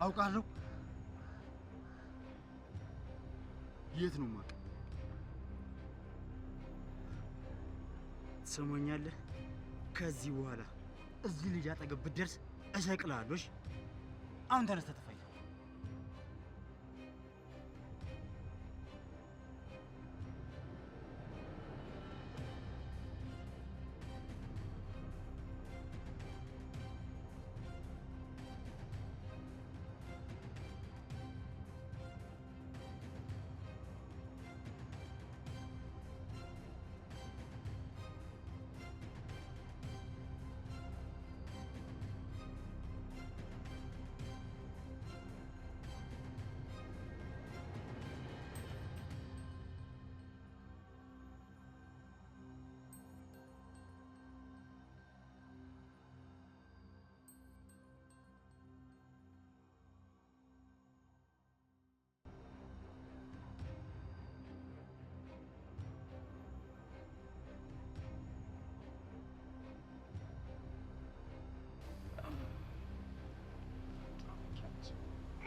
አውቃለሁ። የት ነው ማቅ? ትሰማኛለህ? ከዚህ በኋላ እዚህ ልጅ አጠገብ ብትደርስ እሰቅልሃለሁ። አሁን ተነስተህ ተፋይ።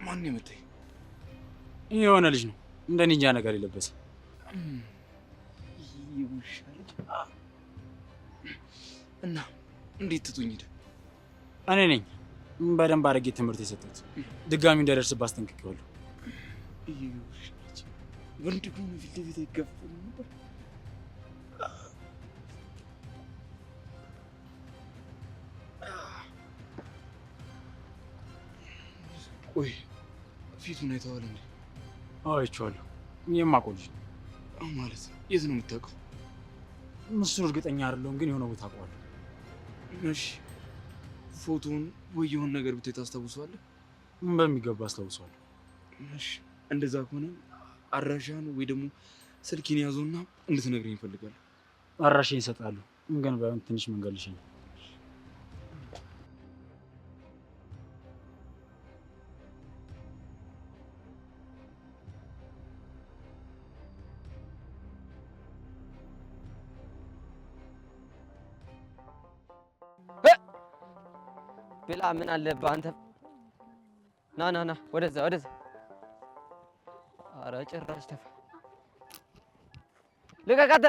ማን የመጣኝ? የሆነ ልጅ ነው እንደ ኒንጃ ነገር የለበሰ። ይውሻ ልጅ እና እንዴት ትቶኝ ሄደ? እኔ ነኝ በደንብ አድርጌ ትምህርት የሰጠሁት። ድጋሚ እንዳይደርስብህ አስጠንቅቄዋለሁ። ይውሻ ልጅ ወንድ ግን ፊት ለፊት አይጋፈጥም ነበር። ቆይ ፊቱን አይተኸዋል እንዴ? አዎ አይቼዋለሁ። የማውቀው ልጅ ነው። ማለት የት ነው የምታውቀው? እሱን እርግጠኛ አይደለሁም፣ ግን የሆነ ቦታ አውቀዋለሁ። እሺ ፎቶውን ወይ የሆነ ነገር ብታይ ታስታውሰዋለህ? በሚገባ አስታውሰዋለሁ። እሺ እንደዛ ከሆነ አድራሻህን ወይ ደግሞ ስልኬን ያዘውና እንድትነግረኝ እፈልጋለሁ። አድራሻዬን እሰጥሃለሁ፣ ግን ባይሆን ትንሽ መንገድ ልሸኝ። ብላ ምን አለብህ አንተ? ና ና ና ወደዛ ወደዛ። ኧረ ጭራሽ ተፋ ልቀቀት።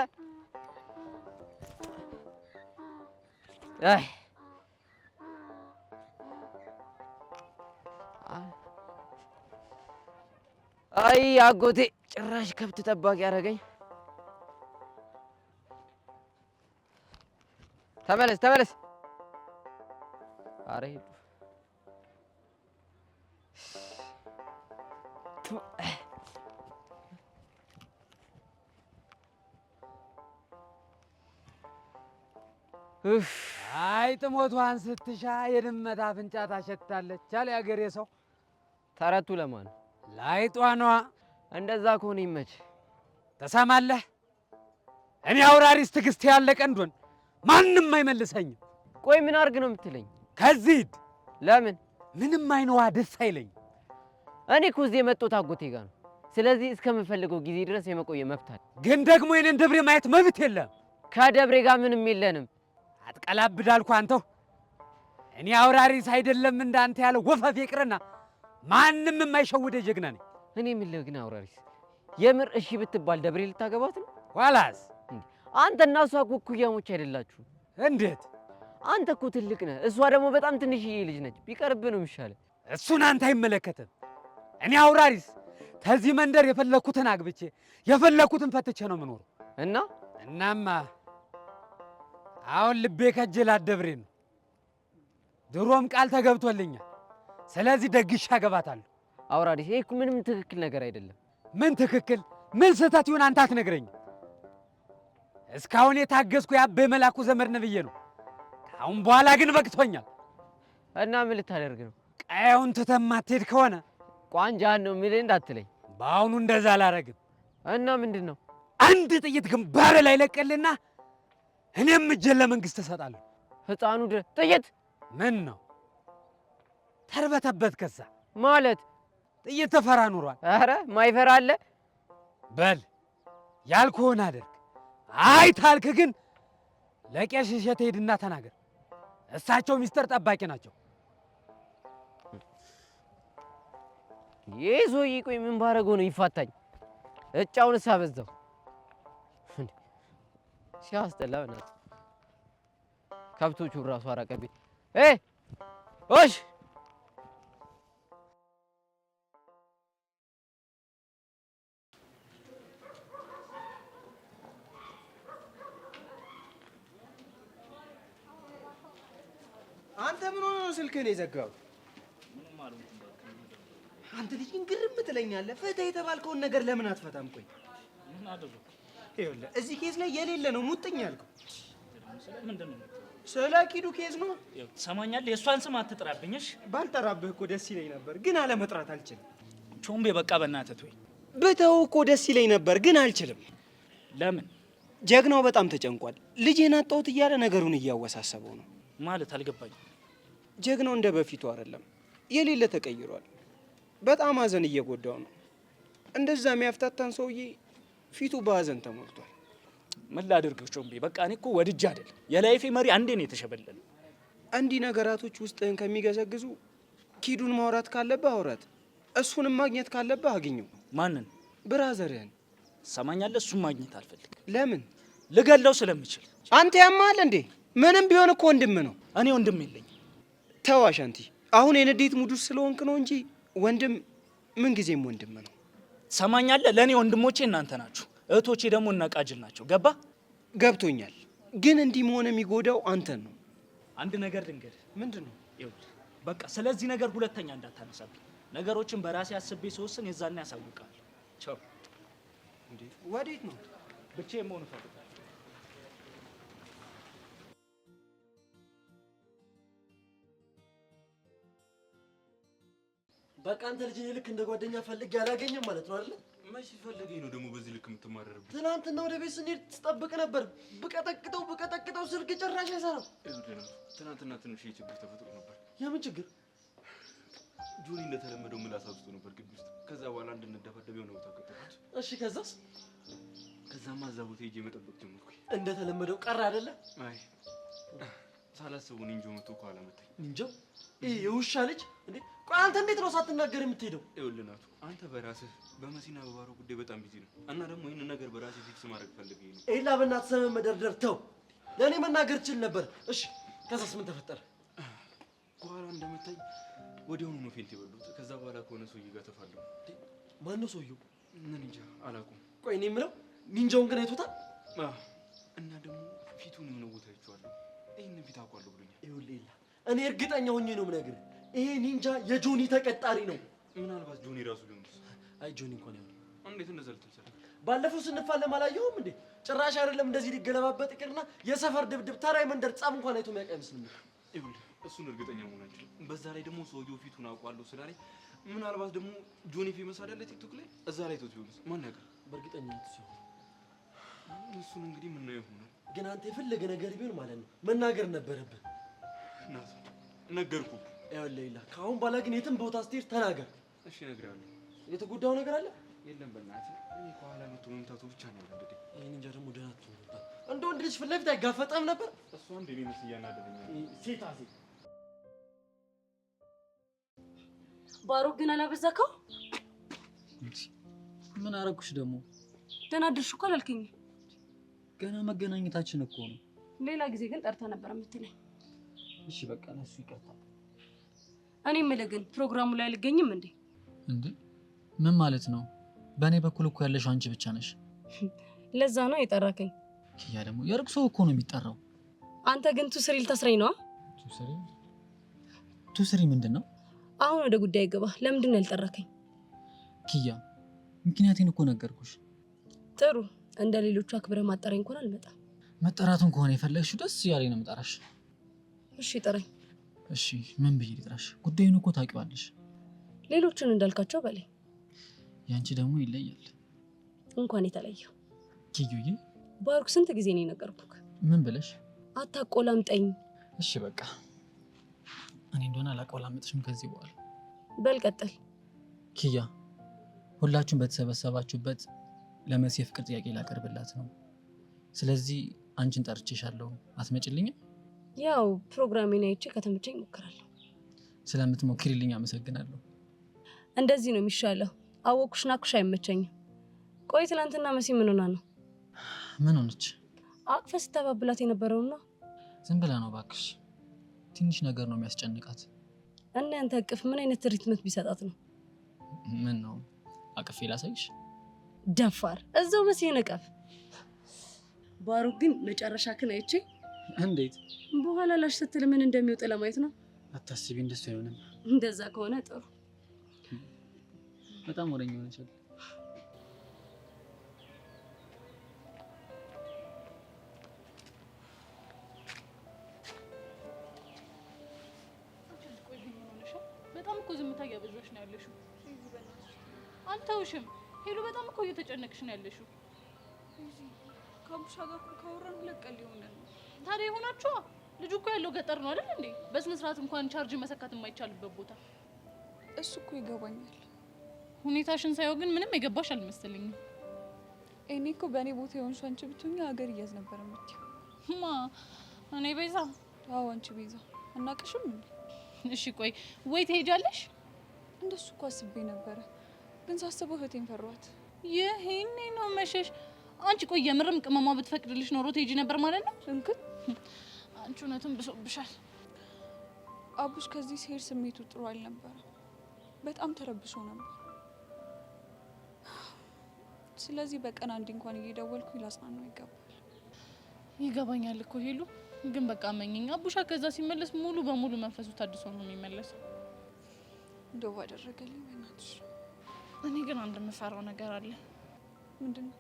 አይ አጎቴ ጭራሽ ከብት ጠባቂ ያደረገኝ። ተመለስ ተመለስ። ኧረ ሂዱ። አይጥ ሞቷን ስትሻ የድመት አፍንጫ ታሸታለች አለ ያገሬ ሰው። ተረቱ ለማን? ለአይጧ ነዋ። እንደዛ ከሆነ ይመች። ተሰማለህ? እኔ አውራሪስ ትዕግስት ያለ ቀንዶን ማንም አይመልሰኝም። ቆይ ምን አድርግ ነው የምትለኝ? ከዚህ ሂድ። ለምን? ምንም አይነዋ ደስ አይለኝ። እኔ እኮ እዚህ የመጣሁት አጎቴ ጋር ነው። ስለዚህ እስከምፈልገው ጊዜ ድረስ የመቆየ መብት አለ። ግን ደግሞ የኔን ደብሬ ማየት መብት የለም። ከደብሬ ጋር ምንም የለንም። አትቀላብዳልኩ አንተው። እኔ አውራሪስ አይደለም እንዳንተ ያለ ወፈፍ ይቅርና ማንም የማይሸውደ ጀግና ነኝ። እኔ ምን ልግና አውራሪስ? የምር እሺ ብትባል ደብሬ ልታገባት ነው? ኋላስ አንተና እሷ እኮ እኩያሞች አይደላችሁ? እንዴት? አንተ እኮ ትልቅ ነህ፣ እሷ ደግሞ በጣም ትንሽዬ ልጅ ነች። ቢቀርብህ ነው የሚሻለው። እሱን አንተ አይመለከትም። እኔ አውራሪስ ከዚህ መንደር የፈለኩትን አግብቼ የፈለኩትን ፈትቼ ነው የምኖረው። እናማ አሁን ልቤ ከጀል አደብሬ ነው። ድሮም ቃል ተገብቶልኛል። ስለዚህ ደግሼ አገባታለሁ። አውራሪስ ይሄ እኮ ምንም ትክክል ነገር አይደለም። ምን ትክክል ምን ስህተት ይሁን አንተ አትነግረኝም? እስካሁን የታገዝኩ የአቤ መላኩ ዘመድ ነብዬ ነው። ከአሁን በኋላ ግን በቅቶኛል። እና ምን ልታደርግ ነው? ቀየውን ትተህ የማትሄድ ከሆነ ቋንጃን ነው የምልህ እንዳትለኝ። በአሁኑ እንደዛ አላረግም። እና ምንድን ነው? አንድ ጥይት ግንባር ላይ ለቀልና እኔም እጄን ለመንግስት እሰጣለሁ። ህፃኑ ጥይት ምን ነው ተርበተበት? ከዛ ማለት ጥይት ተፈራ ኑሯል። ኧረ ማይፈራ አለ። በል ያልኩህን አድርግ። አይ ታልክ ግን ለቄስ እሸቴ ሄድና ተናገር። እሳቸው ሚስጥር ጠባቂ ናቸው። ይዞይ ቆይ ምን ባረገው ነው ይፋታኝ? እጫውንስ አበዛው። ሲያስጠላ በእናትህ ከብቶቹ ራሱ አራቀብኝ። ኦሽ አንተ ምን ሆነ ነው ስልክህን የዘጋው? አንተ ልጅ ግን ግርም ትለኛለህ። ፍትህ የተባልከውን ነገር ለምን አትፈታም? ቆይ ምን አደረኩ? ይኸውልህ እዚህ ኬዝ ላይ የሌለ ነው ሙጥኝ ያልከው። ምንድን ነው? ስለ ኪዱ ኬዝ ነው። ትሰማኛለህ? የእሷን ስም አትጥራብኝሽ። ባልጠራብህ እኮ ደስ ይለኝ ነበር፣ ግን አለመጥራት አልችልም። ቾምቤ በቃ በእናትህ ተወኝ። ብተው እኮ ደስ ይለኝ ነበር፣ ግን አልችልም። ለምን? ጀግናው በጣም ተጨንቋል። ልጄን አጣሁት እያለ ነገሩን እያወሳሰበው ነው። ማለት አልገባኝም። ጀግናው እንደ በፊቱ አይደለም፣ የሌለ ተቀይሯል። በጣም ሀዘን እየጎዳው ነው። እንደዛ የሚያፍታታን ሰውዬ ፊቱ በሀዘን ተሞልቷል። ምን ላድርግህ ቾምቤ? በቃ እኔ እኮ ወድጄ አይደል። የላይፌ መሪ አንዴ ነው የተሸበለለ። እንዲህ ነገራቶች ውስጥህን ከሚገዘግዙ ኪዱን ማውራት ካለብህ አውራት፣ እሱንም ማግኘት ካለብህ አግኘው። ማንን? ብራዘርህን። ትሰማኛለህ? እሱም ማግኘት አልፈልግም። ለምን? ልገለው ስለምችል። አንተ ያማል እንዴ? ምንም ቢሆን እኮ ወንድም ነው። እኔ ወንድም የለኝም። ተዋሽ አንቲ፣ አሁን የንዴት ሙድ ውስጥ ስለሆንክ ነው እንጂ ወንድም ምንጊዜም ወንድም ነው። ትሰማኛለህ? ለእኔ ወንድሞቼ እናንተ ናችሁ፣ እህቶቼ ደግሞ እነቃጅል ናቸው። ገባ? ገብቶኛል። ግን እንዲህ መሆን የሚጎዳው አንተን ነው። አንድ ነገር ልንገርህ። ምንድን ነው? ይኸውልህ በቃ ስለዚህ ነገር ሁለተኛ እንዳታነሳብኝ። ነገሮችን በራሴ አስቤ ስወስን የዛኔ ያሳውቃል። ቻው። እንዴ ወዴት ነው? ብቻዬን መሆን እፈልጋለሁ። በቃ አንተ ልጅ ልክ እንደ ጓደኛ ፈልግ ያላገኘም ማለት ነው አይደል? መቼ ፈልገኝ ነው ደግሞ በዚህ ልክ የምትማረርብኝ? ትናንትና ወደ ቤት ስንሄድ ትጠብቅ ነበር። ብቀጠቅጠው ስልክ ጭራሽ አይሰራም። ትናንትና ትንሽ ችግር ተፈጥሮ ነበር። የምን ችግር? ጆኒ እንደተለመደው ምላስ አውጥቶ ነበር ግቢ ውስጥ። ከዛ በኋላ እንድንደባደብ የሆነ ቦታ ከተተኩት። እሺ ከዛስ? ከዛማ እዛ ቦታ ሄጄ መጠበቅ ጀመርኩኝ። እንደተለመደው ቀረ አይደለ? አይ ሳላስበው ኒንጆ መቶ ከኋላ መታኝ። ኒንጆ? ይሄ የውሻ ልጅ እንዴ! ቆይ አንተ እንዴት ነው ሳትናገር የምትሄደው? ይኸውልህ ናቱ፣ አንተ በራስህ በመሲና በባሮ ጉዳይ በጣም ቢዚ ነው እና ደግሞ ይህንን ነገር በራስህ ፊክስ ማድረግ ፈልገኝ ነው። ኤላ በእናትህ ሰበብ መደርደር ተው። ለእኔ መናገር ችል ነበር። እሺ ከዛስ ምን ተፈጠረ? ከኋላ እንደመታኝ ወዲያውኑ ነው ፌንት የበሉት። ከዛ በኋላ ከሆነ ሰውዬ ጋር ተፋለሙ። ማን ነው ሰውየው? ምን እንጃ አላውቅም። ቆይ እኔ የምለው ኒንጃውን ግን አይቶታል? እና ደግሞ ፊቱን የሆነ ቦታ አይቼዋለሁ። ይህንን ፊት አውቀዋለሁ ብሎኛል። ይኸውልህ ኤላ፣ እኔ እርግጠኛ ሆኜ ነው የምነግርህ፣ ይሄ ኒንጃ የጆኒ ተቀጣሪ ነው። ምናልባት ጆኒ ራሱ ሊሆንስ? አይ ጆኒ እንኳን ያው እንዴት እንደዛ ልትል ሰራ? ባለፈው ስንፋለም አላየሁም እንዴ? ጭራሽ አይደለም እንደዚህ ሊገለባበጥ ይቅርና የሰፈር ድብድብ ተራ መንደር ጻም እንኳን አይቶ የሚያውቅ አይመስልም። ይኸውልህ እሱን እርግጠኛ መሆን አንችልም። በዛ ላይ ደግሞ ሰውየው ፊቱን አውቀዋለሁ ስላለኝ ምናልባት ደግሞ ጆኒ ፌመስ አይደለ ቲክቶክ ላይ እዛ ላይ ተውት ቢሆንስ? ማን ያውቃል? በእርግጠኝነት ሲሆን እሱን እንግዲህ ምን ነው ይሆናል። ግን አንተ የፈለገ ነገር ቢሆን ማለት ነው መናገር ነበረብህ። ናት ነገርኩህ። ይኸውልህ ኤላ፣ ከአሁን በኋላ ግን የትም ቦታ ስትሄድ ተናገር። እሺ እነግርሃለሁ። የተጎዳው ነገር አለ? የለም በእናትህ እኔ ከኋላ መቶ መምታቱ ብቻ ነው ያናደደኝ። ይሄን እንጃ ደግሞ ደህና ትሆን ነበር። እንደ ወንድ ልጅ ፊት ለፊት አይጋፈጠም ነበር? እሷ እንደ እኔ መስል እያናደደኝ ሴታ ሴት ባሮክ ግን አላበዛከው? ምን አረኩሽ ደግሞ? ደህና አደርሽ እኮ አላልከኝም። ገና መገናኘታችን እኮ ነው። ሌላ ጊዜ ግን ጠርታ ነበር የምትለኝ። እሺ በቃ ለሱ ይቅርታ። እኔ የምልህ ግን ፕሮግራሙ ላይ አልገኝም እንዴ? እንዴ ምን ማለት ነው? በእኔ በኩል እኮ ያለሽው አንቺ ብቻ ነሽ። ለዛ ነው የጠራከኝ። ኪያ ደግሞ የርቅሶ እኮ ነው የሚጠራው። አንተ ግን ቱስሪ ልታስረኝ ነው? ቱስሪ ምንድን ነው? አሁን ወደ ጉዳይ ገባ። ለምንድን ነው ያልጠራከኝ? ኪያ ምክንያቴን እኮ ነገርኩሽ። ጥሩ፣ እንደ ሌሎቹ አክብረ ማጠራኝ እንኳን አልመጣም። መጠራቱን ከሆነ የፈለግሽው ደስ ያለኝ ነው የምጠራሽ። እሺ ጥራኝ። እሺ ምን ብዬ ልጥራሽ? ጉዳዩን እኮ ታውቂዋለሽ። ሌሎችን እንዳልካቸው በላይ ያንቺ ደግሞ ይለያል። እንኳን የተለየው ኪዩዬ። ባሩክ ስንት ጊዜ ነው የነገርኩህ? ምን ብለሽ? አታቆላምጠኝ። እሺ በቃ እኔ እንደሆነ አላቆላምጥሽም ከዚህ በኋላ። በል ቀጥል። ኪያ ሁላችሁም በተሰበሰባችሁበት ለመሲ የፍቅር ጥያቄ ላቀርብላት ነው። ስለዚህ አንቺን ጠርቼሻለሁ። አትመጭልኝም? ያው ፕሮግራሜን አይቼ ከተመቸኝ እሞክራለሁ። ስለምትሞክሪልኝ አመሰግናለሁ። እንደዚህ ነው የሚሻለው። አወኩሽ ናኩሽ አይመቸኝም። ቆይ ትናንትና መሲ ምን ሆና ነው? ምን ሆነች? አቅፈ ስታባብላት የነበረውና ዝም ብላ ነው እባክሽ። ትንሽ ነገር ነው የሚያስጨንቃት። እና ያንተ አቅፍ ምን አይነት ትሪትመንት ቢሰጣት ነው? ምን ነው አቅፌ ላሳይሽ? ደፋር እዛው መሲን እቀፍ። ባሩክ ግን መጨረሻ ክን አይቼ እንዴት በኋላ ላሽ ስትል ምን እንደሚወጣ ለማየት ነው። አታስቢ፣ እንደሱ አይሆንም። እንደዛ ከሆነ ጥሩ። በጣም ወደኛ ሆነሻል። በጣም እኮ ዝምታ እያበዛሽ ነው ያለሽው። አልተውሽም ሄሉ፣ በጣም እኮ እየተጨነቅሽ ነው ያለሽው። ከአቡሻ ጋር ካወራን 2 ቀን ሊሆነን ነው። ታዲያ ይሆናችኋ። ልጁ እኮ ያለው ገጠር ነው አይደል እንዴ? በስነ ስርዓት እንኳን ቻርጅ መሰካት የማይቻልበት ቦታ። እሱ እኮ ይገባኛል። ሁኔታሽን ሳይው ግን ምንም የገባሽ አልመሰለኝም። እኔ እኮ በእኔ ቦታ የሆንሽ አንቺ ብትሆኚ ሀገር እያዝ ነበር የምትይው። ማ እኔ ቤዛ? አዎ አንቺ ቤዛ። አናቅሽም እንዴ? እሺ ቆይ ወይ ትሄጃለሽ? እንደሱ እኮ አስቤ ነበረ፣ ግን ሳስበው እህቴን ፈሯት። ይሄኔ ነው መሸሽ። አንቺ ቆይ የምርም ቅመሟ ብትፈቅድልሽ ኖሮ ትሄጂ ነበር ማለት ነው? እንግዲህ አንቺ እውነቱን ብሶብሻል። አቡሽ ከዚህ ሲሄድ ስሜቱ ጥሩ አልነበረም። በጣም ተረብሾ ነበር። ስለዚህ በቀን አንድ እንኳን እየደወልኩ ላጽናናው ይገባል። ይገባኛል እኮ ሄሉ፣ ግን በቃ መኝኝ። አቡሻ ከዛ ሲመለስ ሙሉ በሙሉ መንፈሱ ታድሶ ነው የሚመለሰው። እንደው ባደረገልኝ በእናትሽ። እኔ ግን አንድ የምፈራው ነገር አለ። ምንድነው?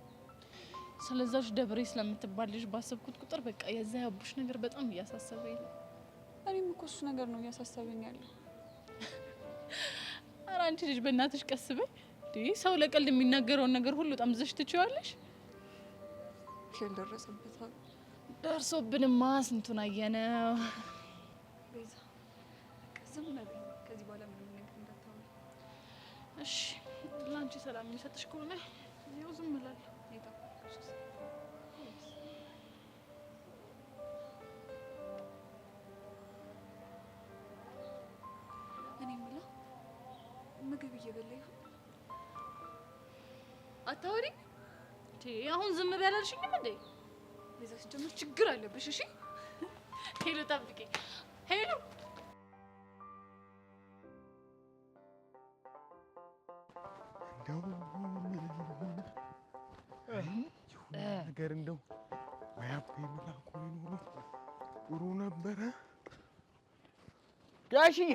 ስለዛሽ ደብሬ ስለምትባል ልጅ ባሰብኩት ቁጥር በቃ የዛ ያቡሽ ነገር በጣም እያሳሰበኝ ነው። እኔም እኮ እሱ ነገር ነው እያሳሰበኝ ያለው። ኧረ አንቺ ልጅ በእናትሽ ቀስ በይ። ሰው ለቀልድ የሚናገረውን ነገር ሁሉ ጠምዘሽ ትችዋለሽ። ያልደረሰበት ደርሶብንማ ስንቱን አየነው። ቤዛ ዝም በይ፣ ከዚህ በኋላ ምንም ነገር እንዳታወሪ እሺ? ለአንቺ ሰላም የሚሰጥሽ ከሆነ ያው ዝም እላለሁ። እኔ የምለው ምግብ እየበላ ይሁን አታወሪ? አሁን ዝም በይ አላልሽኝም እንዴ? ቤዛ ሲጀምር ችግር አለብሽ። እሺ ሄሉ ጠብቂ። ሄሉ ነገር እንደው ወያብ ይመላኩ ይኖሩ ጥሩ ነበረ። ጋሽዬ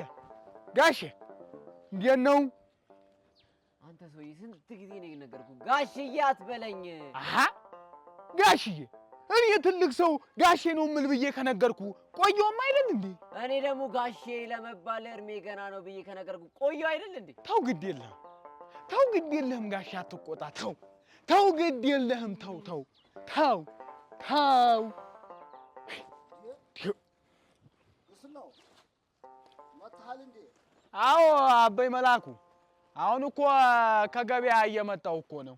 እንዴት ነው? አንተ ሰውዬ ስንት ጊዜ ነው የነገርኩህ? ጋሽዬ አትበለኝ። አሃ ጋሽዬ፣ እኔ ትልቅ ሰው ጋሼ ነው የምል ብዬ ከነገርኩ ቆየሁም አይደል እንዴ? እኔ ደግሞ ጋሼ ለመባል እድሜ ገና ነው ብዬ ከነገርኩ ቆየሁ አይደል እንዴ? ተው ግድ የለህም ጋሼ፣ አትቆጣ። ተው ግድ የለህም። ተው አዎ አበይ መላኩ፣ አሁን እኮ ከገበያ እየመጣሁ እኮ ነው።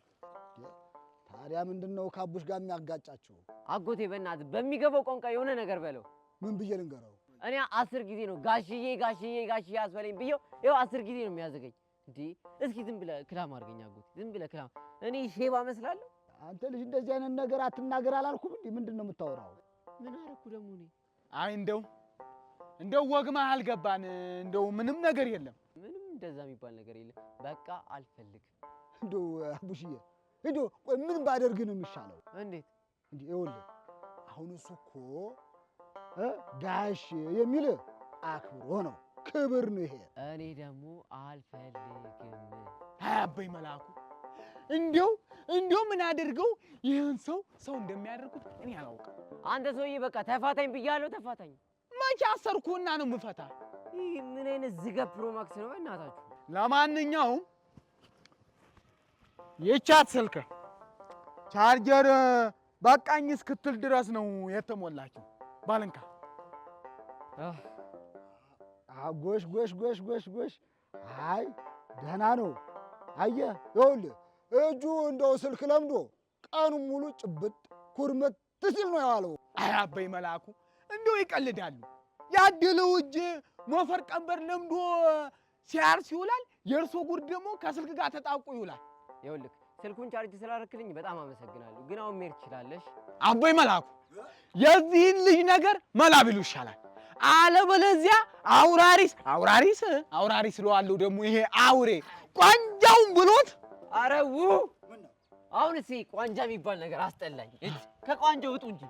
ታዲያ ምንድነው ከአቡሽ ጋር የሚያጋጫቸው? አጎቴ በእናትህ በሚገባው ቋንቋ የሆነ ነገር በለው። ምን ብዬ ልንገረው? እኔ 10 ጊዜ ነው ጋሽዬ አስበለኝ ብዬው ይኸው 10 ጊዜ ነው የሚያዘገኝ። እንዴ እስኪ ዝም ብለህ ክላም አድርገኝ አጎቴ፣ ዝም ብለህ ክላም። እኔ ሼባ መስላለሁ? አንተ ልጅ እንደዚህ አይነት ነገር አትናገር አላልኩም እንዴ? ምንድነው የምታወራው? ምን አደረኩ ደግሞ እኔ? አይ እንደው ወግ መሀል ገባን። እንደው ምንም ነገር የለም። ምንም እንደዛ የሚባል ነገር የለም። በቃ አልፈልግም። እንደው አቡሽዬ፣ እንደው ምን ባደርግ ነው የሚሻለው? እንዴት? እንዴ ይኸውልህ አሁን እሱ እኮ ጋሽ የሚል አክብሮ ነው፣ ክብር ነው ይሄ። እኔ ደግሞ አልፈልግም። አበይ መላኩ፣ እንደው ምን አድርገው ይህን ሰው እንደሚያደርጉት እኔ አላውቅም። አንተ ሰውዬ በቃ ተፋታኝ ብያለሁ፣ ተፋታኝ። መቼ አሰርኩና ነው የምፈታ? ይህ ምን አይነት ዝገብ ፕሮማክስ ነው በእናታችሁ? ለማንኛውም የቻት ስልክ ቻርጀር በቃኝ እስክትል ድረስ ነው የተሞላችው። ባልንካ ጎሽ። አይ ደህና ነው። አየህ ይኸውልህ እጁ እንደው ስልክ ለምዶ ቀኑን ሙሉ ጭብጥ ኩርምት ሲል ነው የዋለው። አይ አበይ መላኩ እንደው ይቀልዳሉ። ያደለው እጅ ሞፈር ቀንበር ለምዶ ሲያርስ ይውላል። የእርሶ ጉድ ደግሞ ከስልክ ጋር ተጣብቆ ይውላል። ይኸውልህ ስልኩን ቻርጅ ስላደረክልኝ በጣም አመሰግናለሁ፣ ግን አሁን መሄድ ትችላለሽ። አቦይ መላኩ የዚህን ልጅ ነገር መላ ቢሉ ይሻላል። አለበለዚያ አውራሪስ ለዋለው ደግሞ ይሄ አውሬ ቋንጃውን ብሎት አረው አሁን እሺ ቋንጃ የሚባል ነገር አስጠላኝ። ከቋንጃው ውጡ እንጂ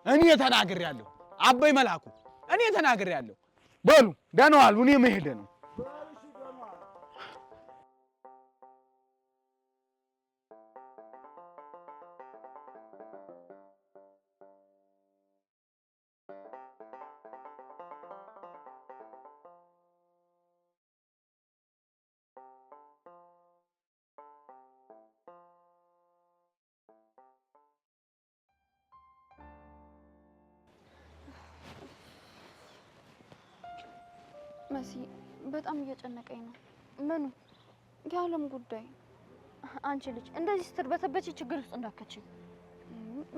እኔ ተናግሬያለሁ። አቦይ መላኩ እኔ ተናግሬያለሁ። በሉ ደህና ዋሉ። እኔ መሄድ ነው። መሲ በጣም እየጨነቀኝ ነው። ምኑ? የዓለም ጉዳይ። አንቺ ልጅ እንደዚህ ስትርበተበች ችግር ውስጥ እንዳከችኝ።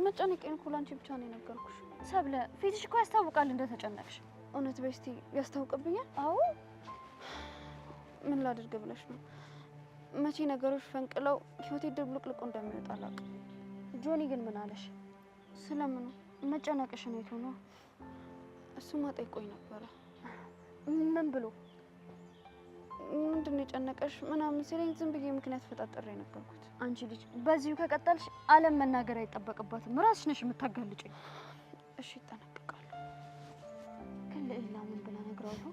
መጨነቄን እኮ ላንቺ ብቻ ነው የነገርኩሽ። ሰብለ ፊትሽ እኮ ያስታውቃል እንደተጨነቅሽ። እውነት በስቲ ያስታውቅብኛል? አዎ። ምን ላድርግ ብለሽ ነው? መቼ ነገሮች ፈንቅለው ህይወቴ ድብልቅልቁ እንደሚወጣ አላውቅም። ጆኒ ግን ምን አለሽ? ስለምኑ? መጨነቅሽን አይቶ ነው? እሱማ ጠይቆኝ ነበረ። ምን ብሎ? ምንድን ነው የጨነቀሽ ምናምን ሲለኝ ዝም ብዬ ምክንያት ፈጣጠሬ ነገርኩት። አንቺ ልጅ በዚሁ ከቀጠልሽ ዓለም መናገር አይጠበቅባትም። ራስሽ ነሽ የምታጋልጭኝ። እሺ እጠነቀቃለሁ። ግን ልዕላ ምን ብላ ነግረዋለሁ?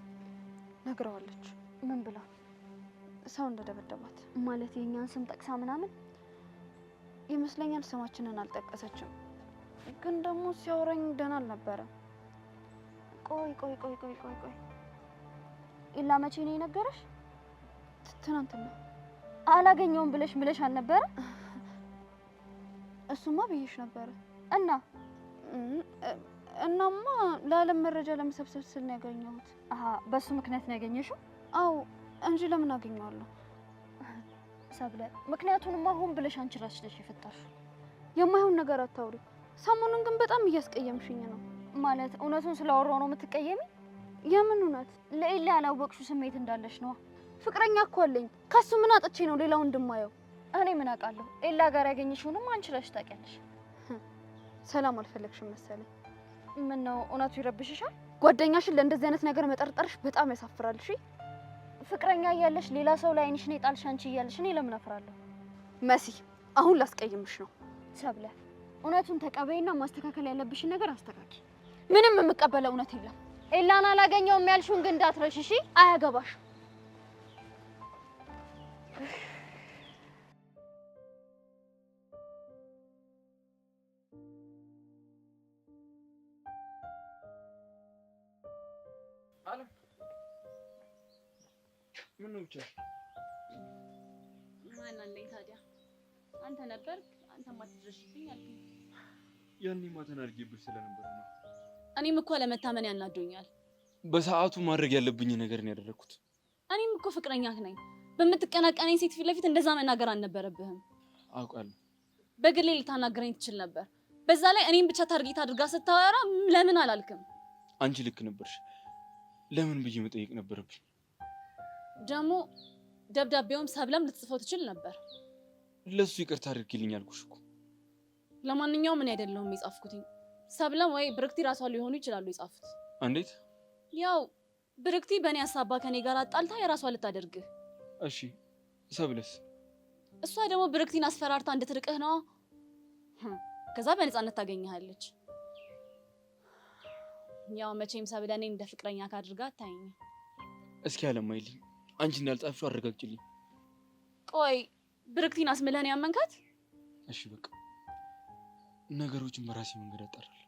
ነግረዋለች። ምን ብላ? ሰው እንደደበደባት። ማለት የእኛን ስም ጠቅሳ ምናምን ይመስለኛል። ስማችንን አልጠቀሰችም፣ ግን ደግሞ ሲያወራኝ ደህና አልነበረም። ቆይ ኢላ መቼ ነው የነገረሽ? ትናንትና። አላገኘውም ብለሽ አልነበረ? እሱማ ብዬሽ ነበረ። እናማ ለዓለም መረጃ ለመሰብሰብ ስል ነው ያገኘሁት። በሱ ምክንያት ነው ያገኘሽው? አዎ እንጂ ለምን አገኘዋለሁ? ሰብለ ምክንያቱንማ ሆን ብለሽ አንቺ ራስሽ ነሽ የፈጠርሽው። የማይሆን ነገር አታውሪ። ሰሞኑን ግን በጣም እያስቀየምሽኝ ነው። ማለት እውነቱን ስላወራው ነው የምትቀየሚ? የምን እውነት? ለኤላ ያላወቅሽው ስሜት እንዳለሽ ነው። ፍቅረኛ እኮ አለኝ። ከሱ ምን አጥቼ ነው ሌላው እንደማየው? እኔ ምን አውቃለሁ? ኤላ ጋር ያገኘሽውንም አንቺ ራስሽ ታውቂያለሽ። ሰላም አልፈለግሽም መሰለኝ። ምን ነው እውነቱ ይረብሽሻል? ጓደኛሽን ለእንደዚህ አይነት ነገር መጠርጠርሽ በጣም ያሳፍራል። እሺ ፍቅረኛ እያለሽ ሌላ ሰው ላይ አይንሽን የጣልሽ አንቺ እያለሽ እኔ ለምን አፍራለሁ? መሲ አሁን ላስቀይምሽ ነው። ሰብለ እውነቱን ተቀበይና ማስተካከል ያለብሽን ነገር አስተካኪ። ምንም የምቀበለው እውነት የለም። ኤላን አላገኘውም ያልሽውን ግን እንዳትረሽ እሺ? አያገባሽ። አለም ምን ነው ብቻ? ማን አለኝ ታዲያ? አንተ ነበርክ። አንተ ማትድረሽብኝ አልኩኝ። ያኔማ ተናድጄብሽ ስለነበር ነው። እኔም እኮ ለመታመን ያናዶኛል። በሰዓቱ ማድረግ ያለብኝ ነገር ነው ያደረኩት። እኔም እኮ ፍቅረኛህ ነኝ። በምትቀናቀነኝ ሴት ፊት ለፊት እንደዛ መናገር አልነበረብህም። አውቃለሁ። በግሌ ልታናገረኝ ትችል ነበር። በዛ ላይ እኔም ብቻ ታርጌት አድርጋ ስታወራ ለምን አላልክም? አንቺ ልክ ነበርሽ። ለምን ብዬ መጠየቅ ነበረብኝ። ደግሞ ደብዳቤውም ሰብለም ልትጽፈው ትችል ነበር። ለሱ ይቅርታ አድርጊልኝ አልኩሽ እኮ። ለማንኛውም እኔ አይደለሁም የጻፍኩትኝ። ሰብለም ወይ ብርክቲ ራሷ ሊሆኑ ይችላሉ የጻፉት። እንዴት? ያው ብርክቲ በእኔ ሀሳባ ከኔ ጋር አጣልታ የራሷ ልታደርግህ። እሺ ሰብለስ? እሷ ደግሞ ብርክቲን አስፈራርታ እንድትርቅህ ነው። ከዛ በነፃነት ታገኘሃለች። ያው መቼም ሰብለ እኔን እንደ ፍቅረኛ ካድርጋ አታየኝም። እስኪ አለማይልኝ አንቺ እንዳልጻፍሽው አረጋግጭልኝ። ቆይ ብርክቲን አስምለህን ያመንካት? እሺ በቃ ነገሮችን በራሴ መንገድ አጣራለሁ።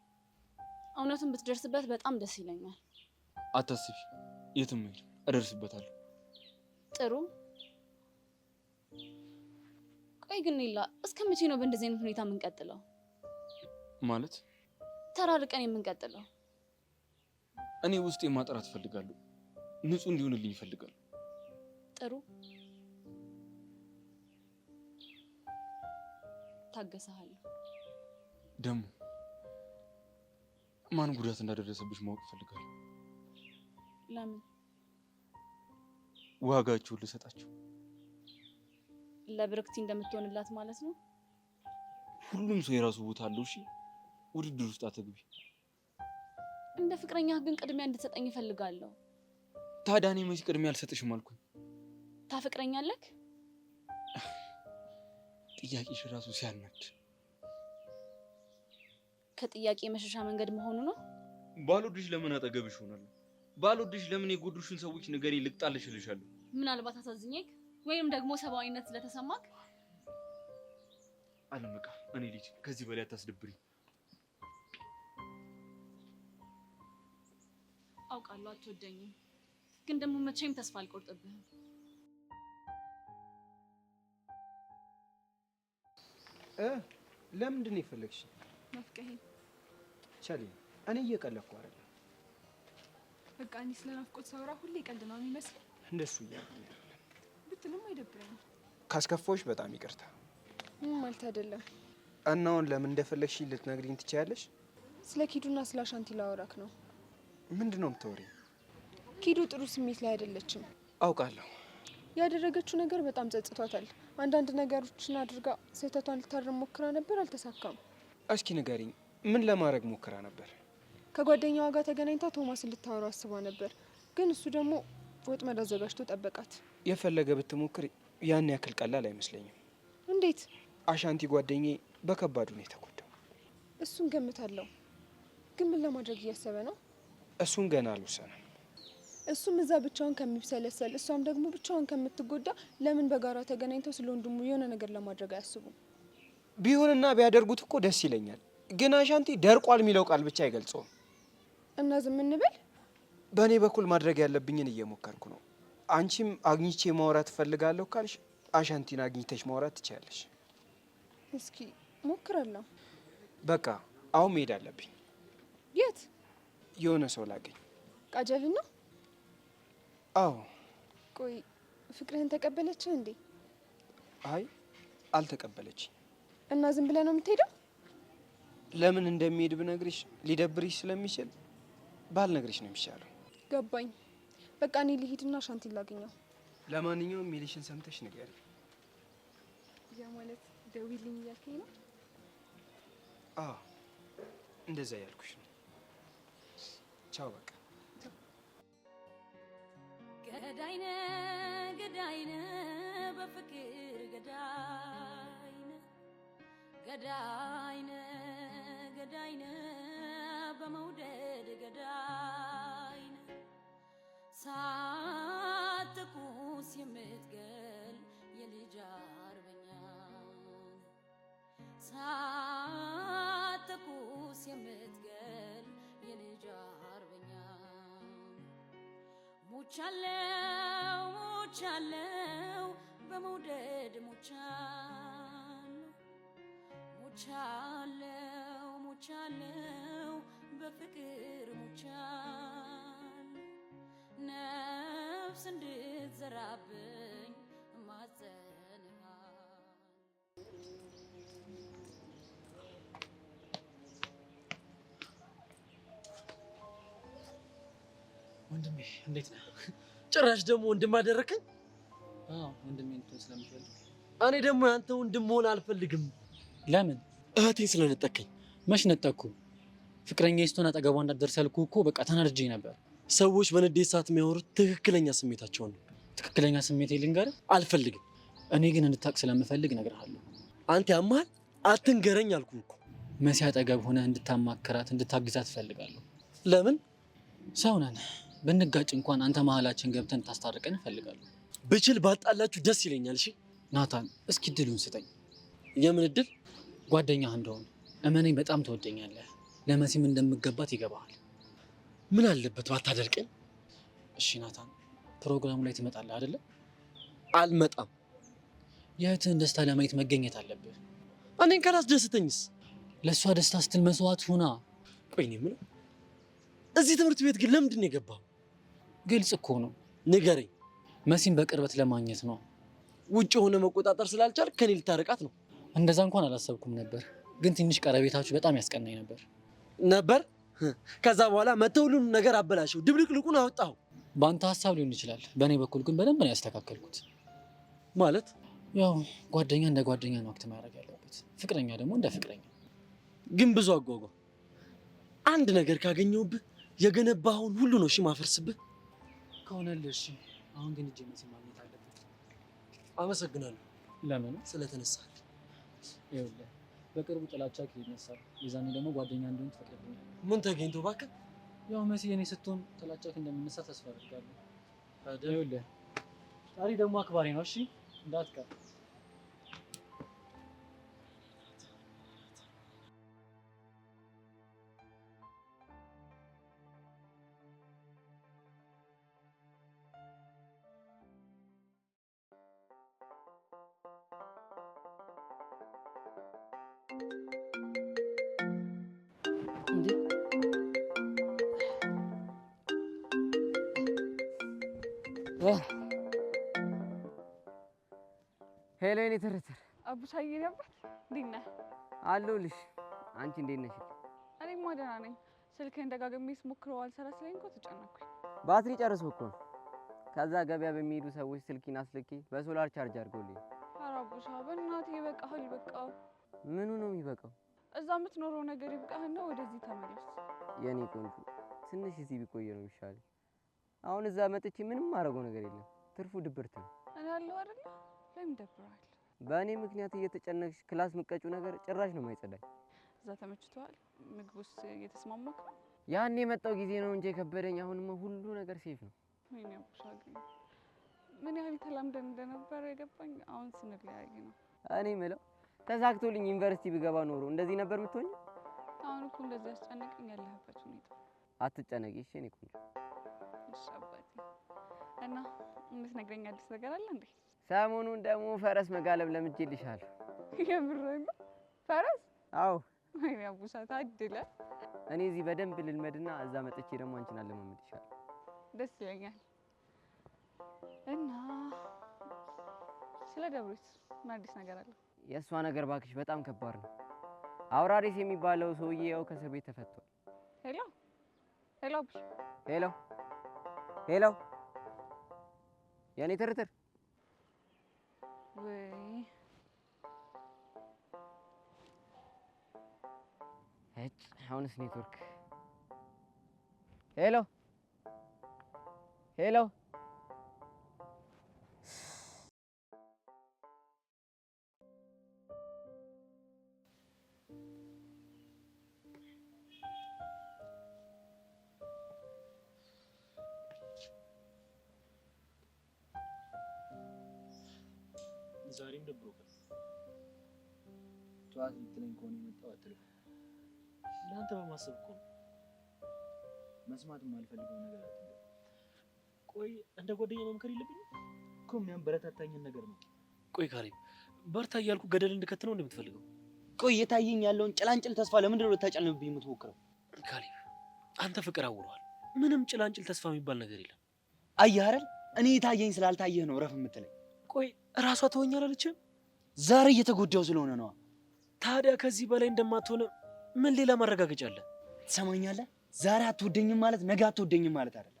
እውነቱን ብትደርስበት በጣም ደስ ይለኛል። አታስቢ፣ የትም ሄድ እደርስበታለሁ። ጥሩ። ቆይ ግን ሌላ እስከ መቼ ነው በእንደዚህ አይነት ሁኔታ የምንቀጥለው? ማለት ተራርቀን የምንቀጥለው? እኔ ውስጤ ማጥራት እፈልጋለሁ። ንጹህ እንዲሆንልኝ እፈልጋለሁ። ጥሩ ታገሰሃለሁ። ደግሞ ማን ጉዳት እንዳደረሰብሽ ማወቅ እፈልጋለሁ። ለምን? ዋጋቸውን ልሰጣቸው። ለብርክቲ እንደምትሆንላት ማለት ነው። ሁሉም ሰው የራሱ ቦታ አለው። እሺ ውድድር ውስጥ አትግቢ። እንደ ፍቅረኛ ግን ቅድሚያ እንድትሰጠኝ እፈልጋለሁ። ታዲያ እኔ መች ቅድሚያ አልሰጥሽም አልኩኝ? ታፈቅረኛለህ? ጥያቄሽ ራሱ ሲያናድ። ከጥያቄ መሸሻ መንገድ መሆኑ ነው። ባልወድሽ ለምን አጠገብሽ ሆናለሁ? ባልወድሽ ለምን የጎዱሽን ሰዎች ንገሪ ልቅጣልሽ እልሻለሁ። ምናልባት አሳዝኜክ ወይም ደግሞ ሰብአዊነት ስለተሰማክ። አለም በቃ እኔ ልጅ ከዚህ በላይ አታስደብሪ። አውቃለሁ አትወደኝም፣ ግን ደግሞ መቼም ተስፋ አልቆርጥብህም። ለምንድን ነው የፈለግሽ? ናፍቀኸኝ። ቻሊ እኔ እየቀለድኩ አይደለም። በቃ እኔ ስለ ናፍቆት ሳወራ ሁሌ ቀልድ ነው የሚመስለው። እንደሱ እያልኩኝ ብትልም አይደብረኝም። ካስከፋዎች በጣም ይቅርታ። ማለት አይደለም። እና አሁን ለምን እንደፈለግሽ ልትነግሪኝ ትችያለሽ? ስለ ኪዱና ስለ አሻንቲ ላወራክ ነው። ምንድን ነው የምታወሪው? ኪዱ ጥሩ ስሜት ላይ አይደለችም። አውቃለሁ። ያደረገችው ነገር በጣም ጸጽቷታል። አንዳንድ ነገሮችን አድርጋ ስህተቷን ልታርም ሞክራ ነበር፣ አልተሳካም። እስኪ ንገሪኝ፣ ምን ለማድረግ ሞክራ ነበር? ከጓደኛዋ ጋር ተገናኝታ ቶማስን ልታወራው አስባ ነበር፣ ግን እሱ ደግሞ ወጥመድ አዘጋጅቶ ጠበቃት። የፈለገ ብትሞክር ያን ያክል ቀላል አይመስለኝም። እንዴት? አሻንቲ ጓደኛዬ በከባዱ ነው የተጎዳው። እሱን ገምታለሁ፣ ግን ምን ለማድረግ እያሰበ ነው? እሱን ገና አልወሰነም። እሱም እዛ ብቻውን ከሚብሰለሰል እሷም ደግሞ ብቻውን ከምትጎዳ ለምን በጋራ ተገናኝተው ስለ ወንድሙ የሆነ ነገር ለማድረግ አያስቡም? ቢሆንና ቢያደርጉት እኮ ደስ ይለኛል፣ ግን አሻንቲ ደርቋል የሚለው ቃል ብቻ አይገልጸውም። እና ዝም እንበል? በእኔ በኩል ማድረግ ያለብኝን እየሞከርኩ ነው። አንቺም አግኝቼ ማውራት እፈልጋለሁ ካልሽ አሻንቲን አግኝተሽ ማውራት ትችያለሽ። እስኪ ሞክራለሁ። በቃ አሁን መሄድ አለብኝ። የት? የሆነ ሰው ላገኝ። ቃጀልን ነው? አዎ። ቆይ ፍቅርህን ተቀበለችህ እንዴ? አይ አልተቀበለች። እና ዝም ብለህ ነው የምትሄደው? ለምን እንደሚሄድ ብነግርሽ ሊደብርሽ ስለሚችል ባልነግርሽ ነው የሚሻለው። ገባኝ። በቃ እኔ ልሂድና አሻንቲን ላገኘው። ለማንኛውም ሚሊሽን ሰምተሽ ንገሪ። ያ ማለት ደውይልኝ እያልከኝ ነው? አዎ እንደዛ ያልኩሽ ነው። ቻው በቃ። ገዳይነ ገዳይነ በፍቅር ገዳይነ ገዳይነ ገዳይነ በመውደድ ገዳይነ ሳትኩስ የምትገል የልጅ አርበኛ ሳትኩስ የምትገል የልጅ አርበኛ ሙቻለው ሙቻለው በመውደድ ሙቻለው ሙቻለው ሙቻለው በፍቅር ሙቻለው ነፍስ እንድትዘራብኝ ማጸንሃል። ወንድሜ እንዴት ነህ? ጭራሽ ደግሞ ወንድም አደረከኝ። ወንድሜ እንትን ስለምፈልግ እኔ ደግሞ ያንተ ወንድም መሆን አልፈልግም። ለምን? እህቴን ስለነጠቀኝ። መች ነጠቅኩ? ፍቅረኛ ስትሆን አጠገቧ እንዳትደርስ ያልኩህ እኮ በቃ ተናድጄ ነበር። ሰዎች በንዴት ሰዓት የሚያወሩት ትክክለኛ ስሜታቸውን ነው። ትክክለኛ ስሜት ልንገርህ? አልፈልግም። እኔ ግን እንድታቅ ስለምፈልግ እነግርሃለሁ። አንተ ያማል፣ አትንገረኝ አልኩህ እኮ። መሲ አጠገብ ሆነህ እንድታማክራት እንድታግዛት እፈልጋለሁ። ለምን? ሰው ነን። ብንጋጭ እንኳን አንተ መሀላችን ገብተን ታስታርቀን እፈልጋለሁ። ብችል ባጣላችሁ ደስ ይለኛል። እሺ ናታን፣ እስኪ እድሉን ስጠኝ። የምን እድል? ጓደኛህ እንደሆነ እመነኝ፣ በጣም ትወደኛለህ። ለመሲም እንደምገባት ይገባሃል። ምን አለበት ባታደርቀኝ? እሺ ናታን፣ ፕሮግራሙ ላይ ትመጣለህ አይደለ? አልመጣም። የእህትህን ደስታ ለማየት መገኘት አለብህ። እኔን ካላስደስተኝስ? ለእሷ ደስታ ስትል መስዋዕት ሁና። ቆይ እኔ የምለው እዚህ ትምህርት ቤት ግን ለምንድን ነው የገባው? ግልጽ እኮ ነው። ንገረኝ። መሲን በቅርበት ለማግኘት ነው። ውጭ ሆነ መቆጣጠር ስላልቻል ከኔ ልታረቃት ነው? እንደዛ እንኳን አላሰብኩም ነበር፣ ግን ትንሽ ቀረቤታችሁ በጣም ያስቀናኝ ነበር። ከዛ በኋላ መተው ሁሉን ነገር አበላሸው፣ ድብልቅልቁን አወጣው። በአንተ ሀሳብ ሊሆን ይችላል፣ በእኔ በኩል ግን በደንብ ነው ያስተካከልኩት። ማለት ያው ጓደኛ እንደ ጓደኛ ነው ወቅት ማድረግ ያለበት፣ ፍቅረኛ ደግሞ እንደ ፍቅረኛ። ግን ብዙ አጓጓ። አንድ ነገር ካገኘውብህ የገነባኸውን ሁሉ ነው እሺ ማፈርስብህ ከሆነልህ። እሺ አሁን ግን እጄ መቼ ማግኘት አለበት። አመሰግናለሁ። ለምን? ስለተነሳል። ይኸውልህ በቅርቡ ጥላቻ ይነሳል። የዛኔ ደግሞ ጓደኛ እንደሆን ትፈቅድልኛለህ? ምን ተገኝቶ እባክህ? ያው መሲ የኔ ስትሆን ጥላቻ እንደሚነሳ ተስፋ አደርጋለሁ። ይኸውልህ ጣሪ ደግሞ አክባሪ ነው። እሺ እንዳትቀር። ሄሎ የኔ ትርትር። አቡሻዬ ነበር። እንዴት ነህ? አለሁልሽ። አንቺ እንዴት ነሽ? እኔማ ደህና ነኝ። ስልክህን ደጋግሜ ስሞክረው አልሰራ ስለኝ እኮ ተጨነኩኝ። ባትሪ ጨርሶ እኮ ነው። ከዛ ገበያ በሚሄዱ ሰዎች ስልኪን አስልኬ በሶላር ቻርጅ አድርጎልኝ። ኧረ አቡሻ በእናትህ ይበቃሃል፣ ይበቃው። ምኑ ነው የሚበቃው? እዛ የምትኖረው ነገር ይብቃህና ወደዚህ ተመለስ። የኔ ቆንጆ ትንሽ እዚህ ቢቆየ ነው የሚሻለው። አሁን እዛ መጥቼ ምንም ማድረገው ነገር የለም። ትርፉ ድብርት ነው። እኔ ያለው አይደለ? ለምን ይደብራል? በእኔ ምክንያት እየተጨነቅሽ ክላስ ምቀጩ ነገር ጭራሽ ነው የማይጸዳኝ። እዛ ተመችቷል? ምግቡስ እየተስማማክ ነው? ያን የመጣው ጊዜ ነው እንጂ ከበደኝ። አሁንማ ሁሉ ነገር ሴፍ ነው። ወይኔ አቡሻ ግን ምን ያህል ተላምደን እንደነበረ የገባኝ አሁን ስንለያይ ነው። እኔ የምለው ተሳክቶልኝ ዩኒቨርሲቲ ብገባ ኖሮ እንደዚህ ነበር የምትሆኝ? አሁን እኮ እንደዚህ ያስጨነቀኝ ያለህበት ሁኔታ። አትጨነቂ እሺ የኔ ቆንጆ። እሺ አባቴ። እና የምትነግረኝ አዲስ ነገር አለ እንዴ? ሰሞኑን ደግሞ ፈረስ መጋለብ ለምጄልሻለሁ። የምርህን ነው? ፈረስ? አዎ። ወይኔ አቡሻ ታድለ። እኔ እዚህ በደንብ ልልመድና እዛ መጥቼ ደግሞ አንቺን አለማመድሻለሁ። ደስ ይለኛል። እና ስለ ደብሪት ምን አዲስ ነገር አለ? የእሷ ነገር ባክሽ በጣም ከባድ ነው። አውራሪስ የሚባለው ሰውዬ ያው ከእስር ቤት ተፈቷል። ሄሎ ሄሎ አቡሽ። ሄሎ ሄሎ የኔ ትርትር። ወይ እጭ አሁንስ ኔትወርክ። ሄሎ ሄሎ ዛሬም ደብሮካል። ጠዋት ልትለኝ ከሆነ የመጣው አትልም። ለአንተ በማሰብ እኮ ነው። መስማት የማልፈልገው ነገር አትልም። ቆይ እንደ ጓደኛ መምከር የለብኝም እኮ? የሚያበረታታኝን ነገር ነው። ቆይ ካሌብ በርታ እያልኩ ገደል እንድከት ነው እንደምትፈልገው? ቆይ የታየኝ ያለውን ጭላንጭል ተስፋ ለምንድን ነው ልታጨልምብኝ የምትሞክረው? ካሌብ አንተ ፍቅር አውሯል። ምንም ጭላንጭል ተስፋ የሚባል ነገር የለም። አየህ አይደል? እኔ የታየኝ ስላልታየህ ነው ረፍ የምትለኝ። ቆይ እራሷ ተወኛል አለችም? ዛሬ እየተጎዳው ስለሆነ ነው። ታዲያ ከዚህ በላይ እንደማትሆነ ምን ሌላ ማረጋገጫ አለ? ትሰማኛለህ? ዛሬ አትወደኝም ማለት ነገ አትወደኝም ማለት አይደለም።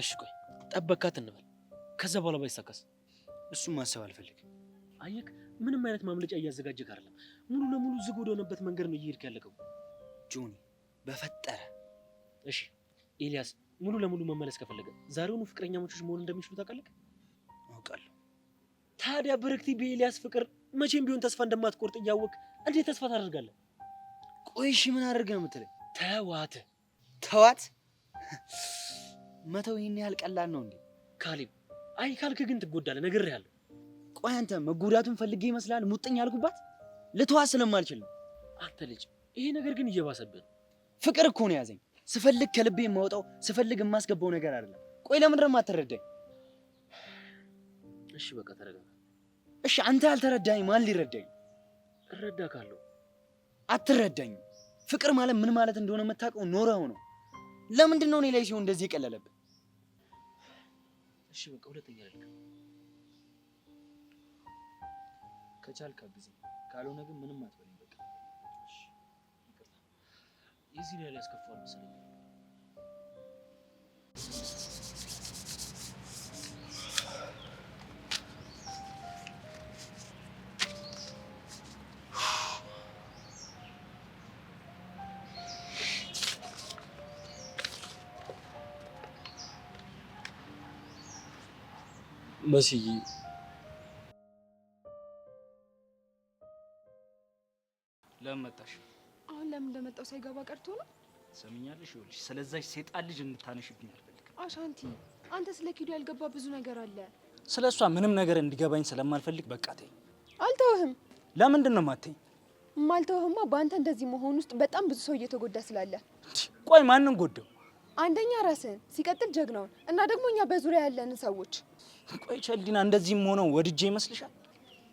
እሺ ቆይ ጠበካት እንበል። ከዛ በኋላ ባይሳካስ? እሱም ማሰብ አልፈልግም። አየክ፣ ምንም አይነት ማምለጫ እያዘጋጀክ አይደለም። ሙሉ ለሙሉ ዝግ ወደሆነበት መንገድ ነው እየሄድክ ያለከው። ጆኒ በፈጠረ እሺ ኤልያስ ሙሉ ለሙሉ መመለስ ከፈለገ ዛሬውኑ ፍቅረኛሞች መሆን እንደሚችሉ ታውቃለህ? አውቃለሁ። ታዲያ በረክቲ በኤልያስ ፍቅር መቼም ቢሆን ተስፋ እንደማትቆርጥ እያወቅ እንዴት ተስፋ ታደርጋለህ? ቆይ እሺ ምን አደርገህ ነው የምትለኝ? ተዋት። ተዋት? መተው ይሄን ያህል ቀላል ነው እንዴ? ካሌብ አይ ካልክ ግን ትጎዳለህ፣ ነግሬሃለሁ። ቆይ አንተ መጎዳቱን ፈልጌ ይመስላል ሙጥኝ ያልኩባት? ልተዋት ስለማልችል ነው። አንተ ልጅ ይሄ ነገር ግን እየባሰብህ ነው። ፍቅር እኮ ነው ያዘኝ። ስፈልግ ከልቤ የማወጣው ስፈልግ የማስገባው ነገር አይደለም። ቆይ ለምንድን ነው የማትረዳኝ? እሺ በቃ ተረጋጋ። እሺ አንተ ያልተረዳኝ ማን ሊረዳኝ? እረዳካለሁ። አትረዳኝም። ፍቅር ማለት ምን ማለት እንደሆነ የምታውቀው ኖረው ነው። ለምንድን ነው እኔ ላይ ሲሆን እንደዚህ የቀለለብህ? እሺ በቃ ሁለተኛ ልክ ከቻልክ አግዘኝ፣ ካልሆነ ግን ምንም አትበለኝ። በቃ እሺ ይቅርታ። የዚህ ላይ ያስከፋል መሰለኝ። መስዬ ለምን መጣሽ? አሁን ለምን እንደመጣው ሳይገባ ቀርቶ ነው? ሰምኛለሽ? ይኸውልሽ ስለዛች ሴጣን ልጅ እንድታነሽብኝ አልፈልግም። አሻንቲ አንተ ስለ ኪዱ ያልገባ ብዙ ነገር አለ። ስለሷ ምንም ነገር እንዲገባኝ ስለማልፈልግ በቃ ተይኝ። አልተውህም። ለምንድን ነው የማትይኝ? ማልተውህማ በአንተ እንደዚህ መሆን ውስጥ በጣም ብዙ ሰው እየተጎዳ ስላለ። ቆይ ማንን ጎዳው? አንደኛ ራስህን፣ ሲቀጥል ጀግናውን እና ደግሞ እኛ በዙሪያ ያለንን ሰዎች። ቆይ ቸልዲና እንደዚህም ሆነው ወድጄ ይመስልሻል?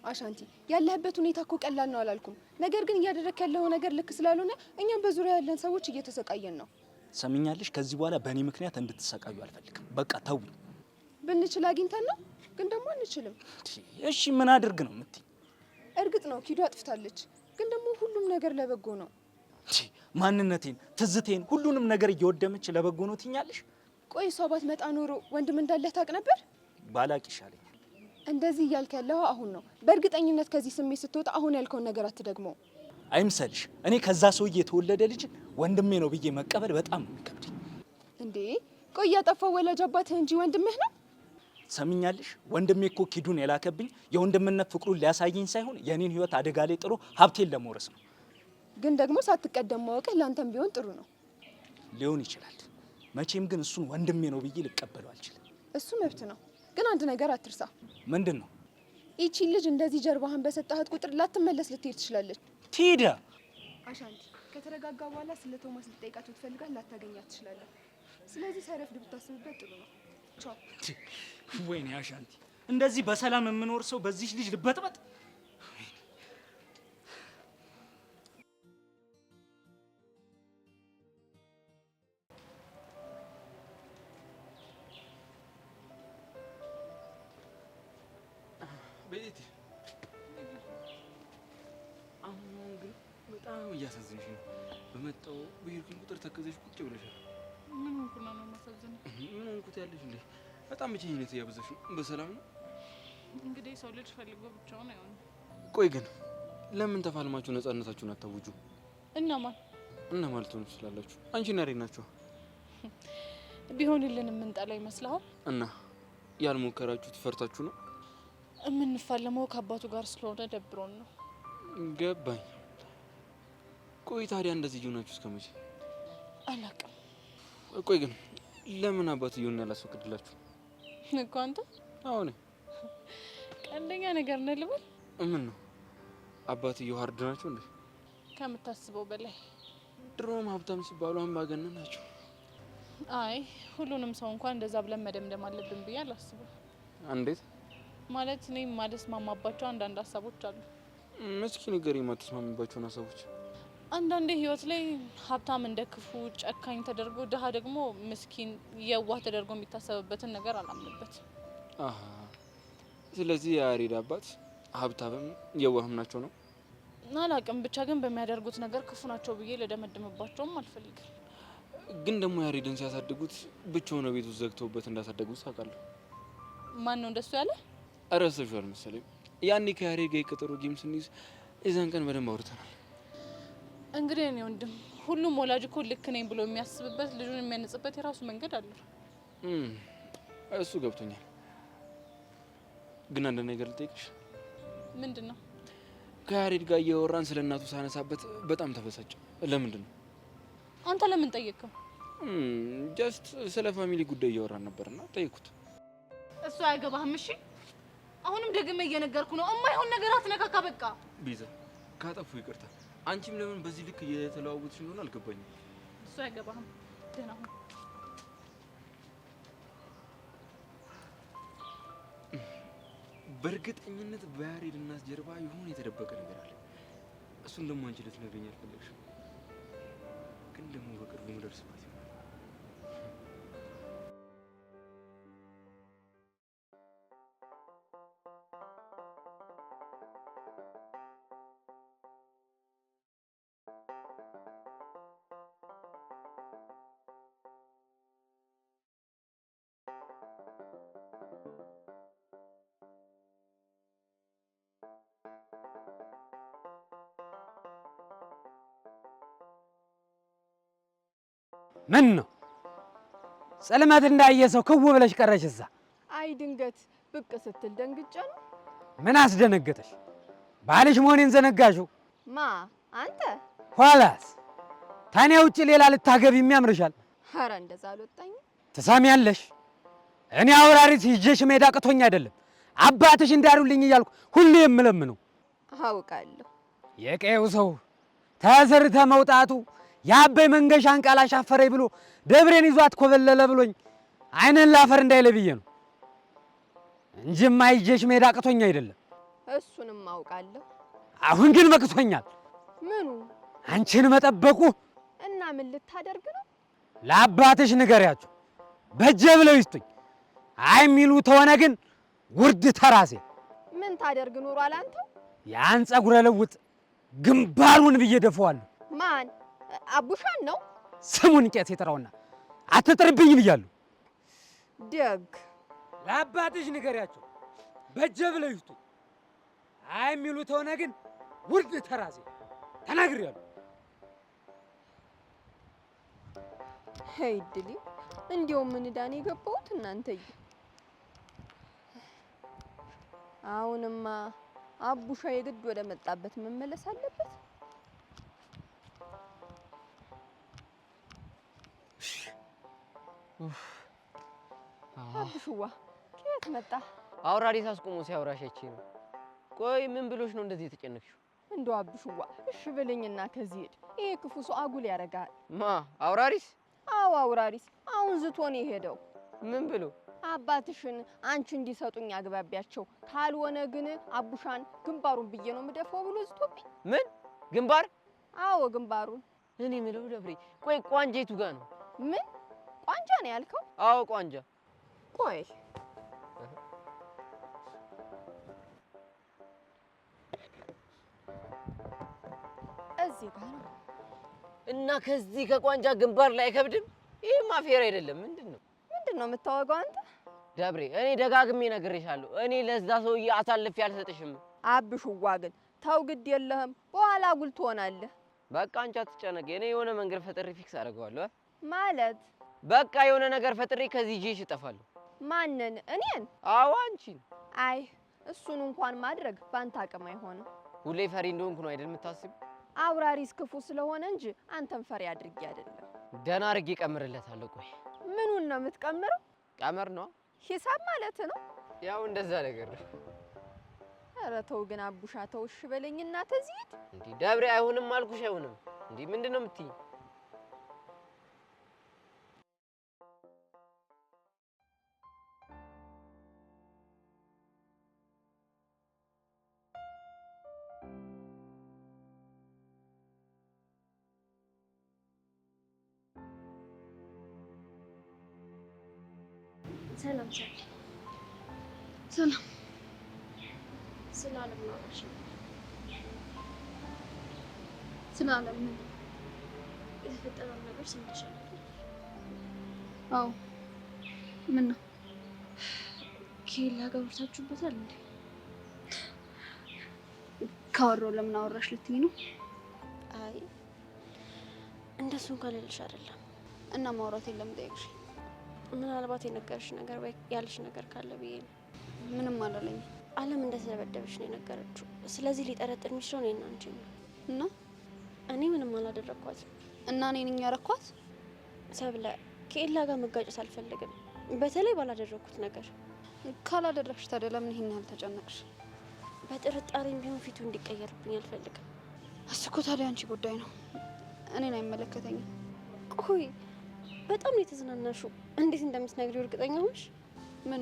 አሻንቲ ያለህበት ሁኔታ እኮ ቀላል ነው አላልኩም። ነገር ግን እያደረክ ያለው ነገር ልክ ስላልሆነ እኛም በዙሪያ ያለን ሰዎች እየተሰቃየን ነው። ሰምኛለሽ? ከዚህ በኋላ በእኔ ምክንያት እንድትሰቃዩ አልፈልግም። በቃ ተው። ብንችል አግኝተን ነው፣ ግን ደግሞ አንችልም። እሺ ምን አድርግ ነው የምትይኝ? እርግጥ ነው ኪዱ አጥፍታለች፣ ግን ደግሞ ሁሉም ነገር ለበጎ ነው። ማንነቴን፣ ትዝቴን፣ ሁሉንም ነገር እየወደመች ለበጎ ነው ትኛለሽ? ቆይ እሷ ባትመጣ ኖሮ ወንድም እንዳለህ ታውቅ ነበር? ባላቅ ይሻለኛል። እንደዚህ እያልክ ያለው አሁን ነው። በእርግጠኝነት ከዚህ ስሜት ስትወጣ አሁን ያልከውን ነገር አትደግመው። አይምሰልሽ። እኔ ከዛ ሰውዬ የተወለደ ልጅ ወንድሜ ነው ብዬ መቀበል በጣም ነው የሚከብደኝ። እንዴ ቆይ ያጠፋው ወላጅ አባትህ እንጂ ወንድምህ ነው? ሰምኛለሽ? ወንድሜ እኮ ኪዱን የላከብኝ የወንድምነት ፍቅሩን ሊያሳየኝ ሳይሆን የኔን ህይወት አደጋ ላይ ጥሎ ሀብቴን ለመውረስ ነው። ግን ደግሞ ሳትቀደም ማወቅህ ላንተም ቢሆን ጥሩ ነው። ሊሆን ይችላል። መቼም ግን እሱን ወንድሜ ነው ብዬ ልቀበለው አልችልም። እሱ መብት ነው። ግን አንድ ነገር አትርሳ። ምንድን ነው? ይቺ ልጅ እንደዚህ ጀርባህን በሰጣሃት ቁጥር ላትመለስ ልትሄድ ትችላለች። ትሄዳ። አሻንቲ ከተረጋጋ በኋላ ስለ ቶማስ ልጠይቃት ብትፈልጋት ላታገኛት ትችላለህ። ስለዚህ ሳይረፍድ ብታስብበት ጥሩ ነው። ቻው። ወይኔ አሻንቲ፣ እንደዚህ በሰላም የምኖር ሰው በዚህ ልጅ ልበጥበጥ? ቤቲ አሁን ግን በጣም እያሳዝንሽ ነው። በመጣው በሄድኩኝ ቁጥር ተከዘሽ ቁጭ ብለሻል። ምን ሆንኩና ነው የማሳዝነው? ምን ሆንኩት ያለሽ እንዴ? በጣም ብቸኝነት እያበዛሽ ነው። በሰላም ነው? እንግዲህ ሰው ልጅ ፈልጎ ብቻውን አይሆንም። ቆይ ግን ለምን ተፋልማችሁ ነፃነታችሁን አታውጁ? እነማን እነማን ልትሆኑ ትችላላችሁ? አንቺና ሬ ናችሁ። ቢሆንልን የምንጠላው ይመስልሃል? እና ያልሞከራችሁት ፈርታችሁ ነው? የምንፋለመው ከአባቱ ጋር ስለሆነ ደብሮን ነው። ገባኝ። ቆይ ታዲያ እንደዚህ እየሆናችሁ እስከ መቼ? አላውቅም። ቆይ ግን ለምን አባትየውን ያላስፈቅድላችሁ እኮ አንተ? አሁን ቀልደኛ ነገር ነው ልበል? ምን ነው አባትየው ሀርድ ናቸው እንዴ? ከምታስበው በላይ። ድሮም ሀብታም ሲባሉ አምባገነን ናቸው። አይ ሁሉንም ሰው እንኳን እንደዛ ብለን መደምደም አለብን ብዬ አላስብም። እንዴት ማለት? እኔም ማልስማማባቸው አንዳንድ ሀሳቦች አሉ። እስኪ ንገሪኝ የማትስማሚባቸውን ሀሳቦች። አንዳንዴ ህይወት ላይ ሀብታም እንደ ክፉ ጨካኝ ተደርጎ፣ ድሀ ደግሞ ምስኪን የዋህ ተደርጎ የሚታሰብበትን ነገር አላምንበት። አሃ ስለዚህ የያሬድ አባት ሀብታምም የዋህም ናቸው ነው? አላቅም፣ ብቻ ግን በሚያደርጉት ነገር ክፉ ናቸው ብዬ ለደመድምባቸውም አልፈልግም። ግን ደግሞ ያሬድን ሲያሳድጉት ብቻውን ቤት ውስጥ ዘግተውበት እንዳሳደጉት ታውቃለሁ። ማን ነው እንደሱ ያለ? እረሳሽዋል መሰለኝ። ያኔ ከያሬድ ጋር የቀጠሮ ጌም ስንይዝ የዛን ቀን በደንብ አውርተናል። እንግዲህ እኔ ወንድም ሁሉም ወላጅ እኮ ልክ ነኝ ብሎ የሚያስብበት ልጁን የሚያነጽበት የራሱ መንገድ አለው። እሱ ገብቶኛል። ግን አንድ ነገር ልጠይቅሽ። ምንድን ነው? ከያሬድ ጋር እያወራን ስለ እናቱ ሳነሳበት በጣም ተበሳጨ። ለምንድን ነው? አንተ ለምን ጠየቅከው? ጀስት ስለ ፋሚሊ ጉዳይ እያወራን ነበርና ጠየቅኩት። እሱ አያገባህም። እሺ አሁንም ደግሜ እየነገርኩ ነው፣ እማይሆን ነገር አትነካካ። በቃ ቤዛ ካጠፉ ይቅርታ። አንቺም ለምን በዚህ ልክ እየተለዋወጥሽ እንደሆነ አልገባኝም። እሱ አያገባህም። ደህና ሁን። በእርግጠኝነት በያሬድ እናት ጀርባ የሆነ የተደበቀ ነገር አለ። እሱን ደግሞ አንቺ ልትነግሪኝ አልፈለግሽም። ግን ደግሞ በቅርቡ የምደርስበት ይሆናል። ምን ነው ጸልመት እንዳየ ሰው ክው ብለሽ ቀረሽ እዛ? አይ ድንገት ብቅ ስትል ደንግጬ ነው። ምን አስደነገጠሽ? ባልሽ መሆኔን ዘነጋሽው? ማ አንተ? ኋላስ ታኔ ውጪ ሌላ ልታገቢ የሚያምርሻል? ኧረ እንደዛ አልወጣኝም። ትሰሚያለሽ? እኔ አውራሪት ይዤሽ መሄድ አቅቶኝ አይደለም አባትሽ እንዳሉልኝ እያልኩ ሁሌ የምለምነው። አውቃለሁ። የቀየው ሰው ተዘርተ መውጣቱ የአበይ መንገሻን ቃል አሻፈረኝ ብሎ ደብሬን ይዟት ኮበለለ ብሎኝ አይነን ላፈር እንዳይለ ብዬ ነው እንጂማ ይዤሽ መሄድ አቅቶኝ አይደለም። እሱንም አውቃለሁ። አሁን ግን በቅቶኛል። ምኑ? አንቺን መጠበቁ። እና ምን ልታደርግ ነው? ለአባትሽ ንገሪያቸው በጀ ብለው ይስጡኝ። አይ የሚሉ ተሆነ ግን ውርድ ተራሴ። ምን ታደርግ ኑሯል አንተ? ያን ጸጉረ ልውጥ ግንባሩን ብዬ ደፈዋለሁ። ማን? አቡሻን ነው? ስሙን ቄስ የጠራውና አትጥርብኝ ብያለሁ። ደግ ለአባትሽ ንገሪያቸው በጀ ብለው ይስጡኝ። አይ የሚሉ ተሆነ ግን ውርድ ተራሴ ተናግሬያለሁ። ሄይ ድሊ እንዲያው ምን ዳን የገባሁት እናንተዬ። አሁንማ አቡሻ የግድ ወደ መጣበት መመለስ አለበት። አቡሽዋ ከየት መጣ? አውራሪስ አስቆሞ ሲያወራሸች ነው። ቆይ ምን ብሎሽ ነው እንደዚህ የተጨነቅሽው? እንደው አቡሽዋ እሺ በለኝና ከዚህ ሄድ። ይሄ ክፉ ሰው አጉል ያረጋል። ማ አውራሪስ? አዎ አውራሪስ አሁን ዝቶን የሄደው። ምን ብሎ? አባትሽን አንቺ እንዲሰጡኝ አግባቢያቸው፣ ካልሆነ ግን አቡሻን ግንባሩን ብዬ ነው የምደፋው ብሎ ዝቶብኝ። ምን ግንባር? አዎ ግንባሩን። እኔ የምለው ደብሬ፣ ቆይ ቋንጃይቱ ጋር ነው? ምን ቋንጃ ነው ያልከው? አዎ ቋንጃ። ቆይ እዚህ ጋር ነው። እና ከዚህ ከቋንጃ ግንባር ላይ አይከብድም? ይሄ ማፌር አይደለም። ምንድነው የምታወጋው አንተ? ደብሬ እኔ ደጋግሜ ነግሬሻለሁ። እኔ ለዛ ሰውዬ አሳልፌ አልሰጥሽም። አብሽዋ ግን ተው፣ ግድ የለህም በኋላ ጉል ትሆናለህ። በቃ አንቺ አትጨነቂ። እኔ የሆነ መንገድ ፈጥሬ ፊክስ አደርገዋለሁ። ማለት በቃ የሆነ ነገር ፈጥሬ ከዚህ ይዤሽ እጠፋለሁ። ማንን? እኔን? አዎ አንቺን። አይ እሱን እንኳን ማድረግ ባንተ አቅም አይሆንም። ሁሌ ፈሪ እንደሆንኩ ነው አይደል የምታስቢው? አውራሪስ ክፉ ስለሆነ እንጂ አንተን ፈሪ አድርጌ አይደለም። ደህና አድርጌ እቀምርለታለሁ። ቆይ ምኑን ነው የምትቀምረው? ቀመር ነው ሂሳብ ማለት ነው። ያው እንደዛ ነገር ነው። ኧረ ተው ግን አቡሻ ተው፣ እሺ በለኝና ተዚህ ሂድ። እንዴ ደብሬ አይሆንም አልኩሽ። አይሆንም እንዴ ምንድነው የምትይኝ? ሰላም ሰላም። ስለ ዓለም ነው ስለ ዓለም ምን የተፈጠረውን ነገር ሰምተሻል? አዎ። ምን ነው ኬላ ገብታችሁበታል እንዴ? ካወራው ለምን አወራሽ ልትይ ነው? አይ እንደሱ እንኳን ልልሽ አይደለም። እና ማውራት የለም ጠይቅሽ። ምናልባት የነገርሽ ነገር ወይ ያልሽ ነገር ካለ ብዬ ነው። ምንም አላለኝም። ዓለም እንደተደበደበሽ ነው የነገረችው። ስለዚህ ሊጠረጥር የሚችለው እኔና አንቺ ነው። እና እኔ ምንም አላደረኳትም። እና እኔ ነኝ ያረኳት? ሰብለ ከኤላ ጋር መጋጨት አልፈልግም፣ በተለይ ባላደረኩት ነገር። ካላደረግሽ ታዲያ ለምን ይሄን ያህል ተጨነቅሽ? በጥርጣሬም ቢሆን ፊቱ እንዲቀየርብኝ አልፈልግም። እሱ እኮ ታዲያ አንቺ ጉዳይ ነው፣ እኔን አይመለከተኝም። ቆይ በጣም ነው የተዝናናሽው። እንዴት እንደምትነግሪው እርግጠኛ ሆንሽ? ምን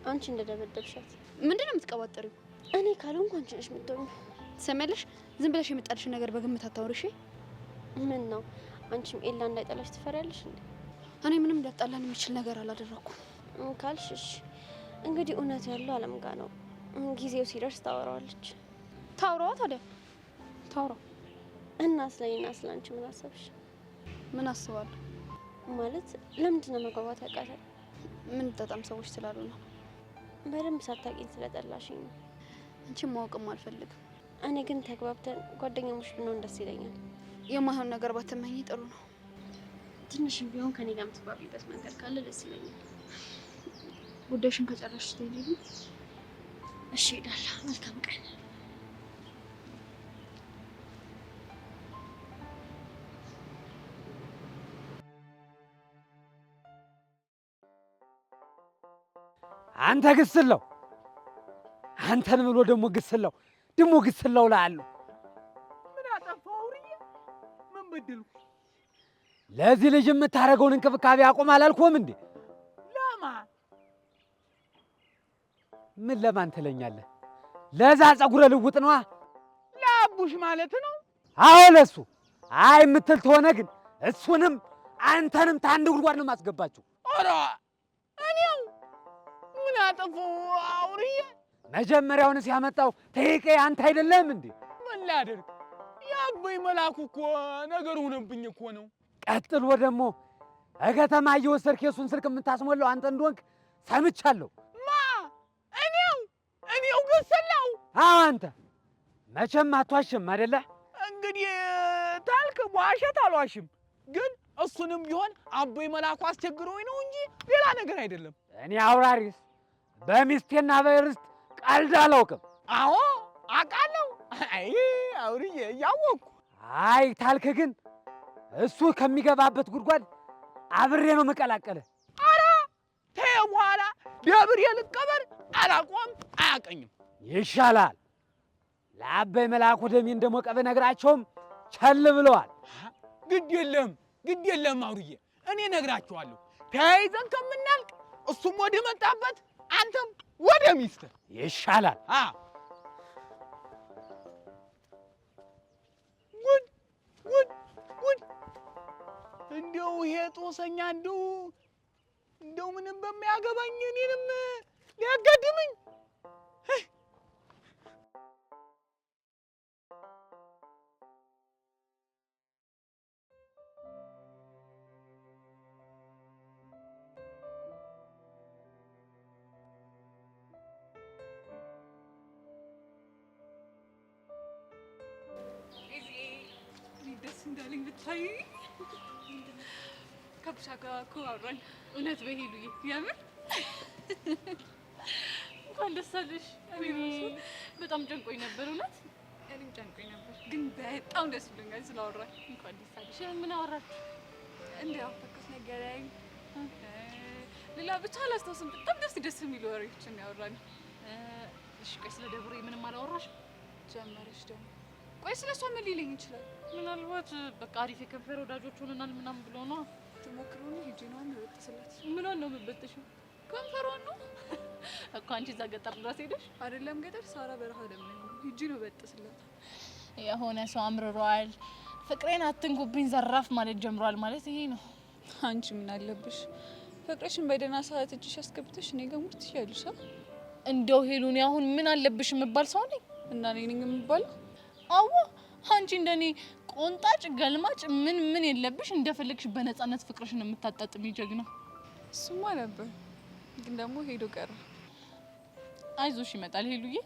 አንቺ እንደደበደብሻት? ምንድነው የምትቀባጠሪው? እኔ ካልሆንኩ አንቺ ነሽ የምትሆኚው። ትሰሚያለሽ? ዝም ብለሽ የመጣልሽን ነገር በግምት አታውሪሽ። ምን ነው አንቺም ኤላ እንዳይጠላሽ ትፈሪያለሽ እንዴ? እኔ ምንም ሊያጣላን የሚችል ነገር አላደረኩም ካልሽ እሺ። እንግዲህ እውነት ያለው ዓለም ጋር ነው። ጊዜው ሲደርስ ታወራዋለች። ታውራዋ ታዲያ ታውራው። እና ስለኔና ስለአንቺ ምን አሰብሽ? ምን አስባለሁ ማለት ለምንድን ነው መግባባት ያቃተን? ምን ተጣጣም ሰዎች ስላሉ ነው። በደንብ ሳታውቂኝ ስለጠላሽኝ ነው። አንቺን ማወቅም አልፈልግም። እኔ ግን ተግባብተን ጓደኛሞች ብንሆን ደስ ይለኛል። የማይሆን ነገር ባትመኝ ጥሩ ነው። ትንሽም ቢሆን ከኔ ጋር የምትግባቢበት መንገድ ካለ ደስ ይለኛል። ጉዳይሽን ከጨረስሽ ትሄጂ? እሺ እሄዳለሁ። መልካም ቀን። አንተ ግስለው አንተን ብሎ ደግሞ ግስለው ላለው ምን አጠፋው? አውርዬ ምን በደልኩ? ለዚህ ልጅ የምታደርገውን እንክብካቤ አቁም አላልኩም እንዴ? ለማ ምን ለማን ትለኛለህ? ለዛ ጸጉረ ልውጥ ነዋ። ለአቡሽ ማለት ነው? አዎ ለሱ። አይ የምትል ተሆነ ግን እሱንም አንተንም ታንድ ጉድጓድ ነው የማስገባችሁ። ኧረ እኔው ምን አጠፋው? አውርዬ መጀመሪያውንስ ያመጣው ተይቄ አንተ አይደለም እንዴ? ምን ላደርግ? የአበይ መላኩ እኮ ነገር ሆነብኝ እኮ ነው። ቀጥሎ ደግሞ ከተማ እየወሰድክ የሱን ስልክ የምታስሞላው አንተ እንደሆንክ ሰምቻለሁ። ማ እኔው ገሰላው? አዎ አንተ መቼም አትዋሽም አይደለ? እንግዲህ ታልክ ዋሸት አልዋሽም፣ ግን እሱንም ቢሆን አበይ መላኩ አስቸግሮኝ ነው እንጂ ሌላ ነገር አይደለም። እኔ አውራሪስ በሚስቴና በርስት ቀልድ አላውቅም። አዎ አውቃለሁ። አይ አውርዬ እያወቅሁ። አይ ታልክ ግን እሱ ከሚገባበት ጉድጓድ አብሬ ነው መቀላቀለ። ኧረ ተይ በኋላ ደብሬ ልቀበር። አላውቀውም፣ አያውቀኝም። ይሻላል። ለአበይ መላኩ ደሜ እንደሞቀ ብነግራቸውም ቸል ብለዋል። ግድ የለም አውርዬ፣ እኔ እነግራቸዋለሁ። ተያይዘን ከምናልቅ እሱም ወደ መጣበት አንተም ወደ ሚስትህ ይሻላል። ጉድ! እንደው ይሄ ጦሰኛ እንደው ምንም በሚያገባኝ እኔንም ሊያጋድመኝ። ደስ እንዳለኝ ብታይ። ከብሻ ጋር እኮ አብረን እውነት በሄሉዬ የምር እንኳን ደስ አለሽ። እኔ በጣም ጨንቆኝ ነበር እውነት። እኔም ጨንቆኝ ነበር፣ ግን በጣም ደስ ብሎኛል ስላወራን። እንኳን ደስ አለሽ። ምን አወራችሁ? እንዳፈኩት ነገረኝ። ሌላ ብቻ አላስታውስም። በጣም ደስ የሚሉ ወሬዎችን ያወራን። እሺ ቆይ ስለ ደብሬ ምንም አላወራሽም? ጀመረሽ ደግሞ። ቆይ ስለሷ ምን ሊለኝ ይችላል? ምናልባት በቃ አሪፍ የከንፈር ወዳጆች ሆነናል ምናምን ብሎ ነው። ትሞክሩን ሂጂ ነው የምበጥስላት። ምኗን ነው የምበጥሽው? ከንፈሯን ነው እኮ። አንቺ እዛ ገጠር ድረስ ሄደሽ አይደለም? ገጠር ሳራ በረሃ ለምን ሂጂ ነው በጥስላት። የሆነ ሰው አምርሯል። ፍቅሬን አትንኩብኝ ዘራፍ ማለት ጀምሯል ማለት ይሄ ነው። አንቺ ምን አለብሽ? ፍቅርሽን በደህና ሰዓት እጅሽ አስገብተሽ እኔ ጋር ሙት ትያለሽ። እንደው ሄሉን አሁን ምን አለብሽ የምባል ሰው ነኝ እና እኔ ነኝ የምባለው? አዎ አንቺ እንደኔ ቆንጣጭ ገልማጭ ምን የለብሽ፣ እንደፈለግሽ በነፃነት ፍቅርሽን የምታጣጥሚ ጀግና። እሱማ ነበር፣ ግን ደግሞ ሄዶ ቀረ። አይዞሽ ይመጣል ሄሉዬ።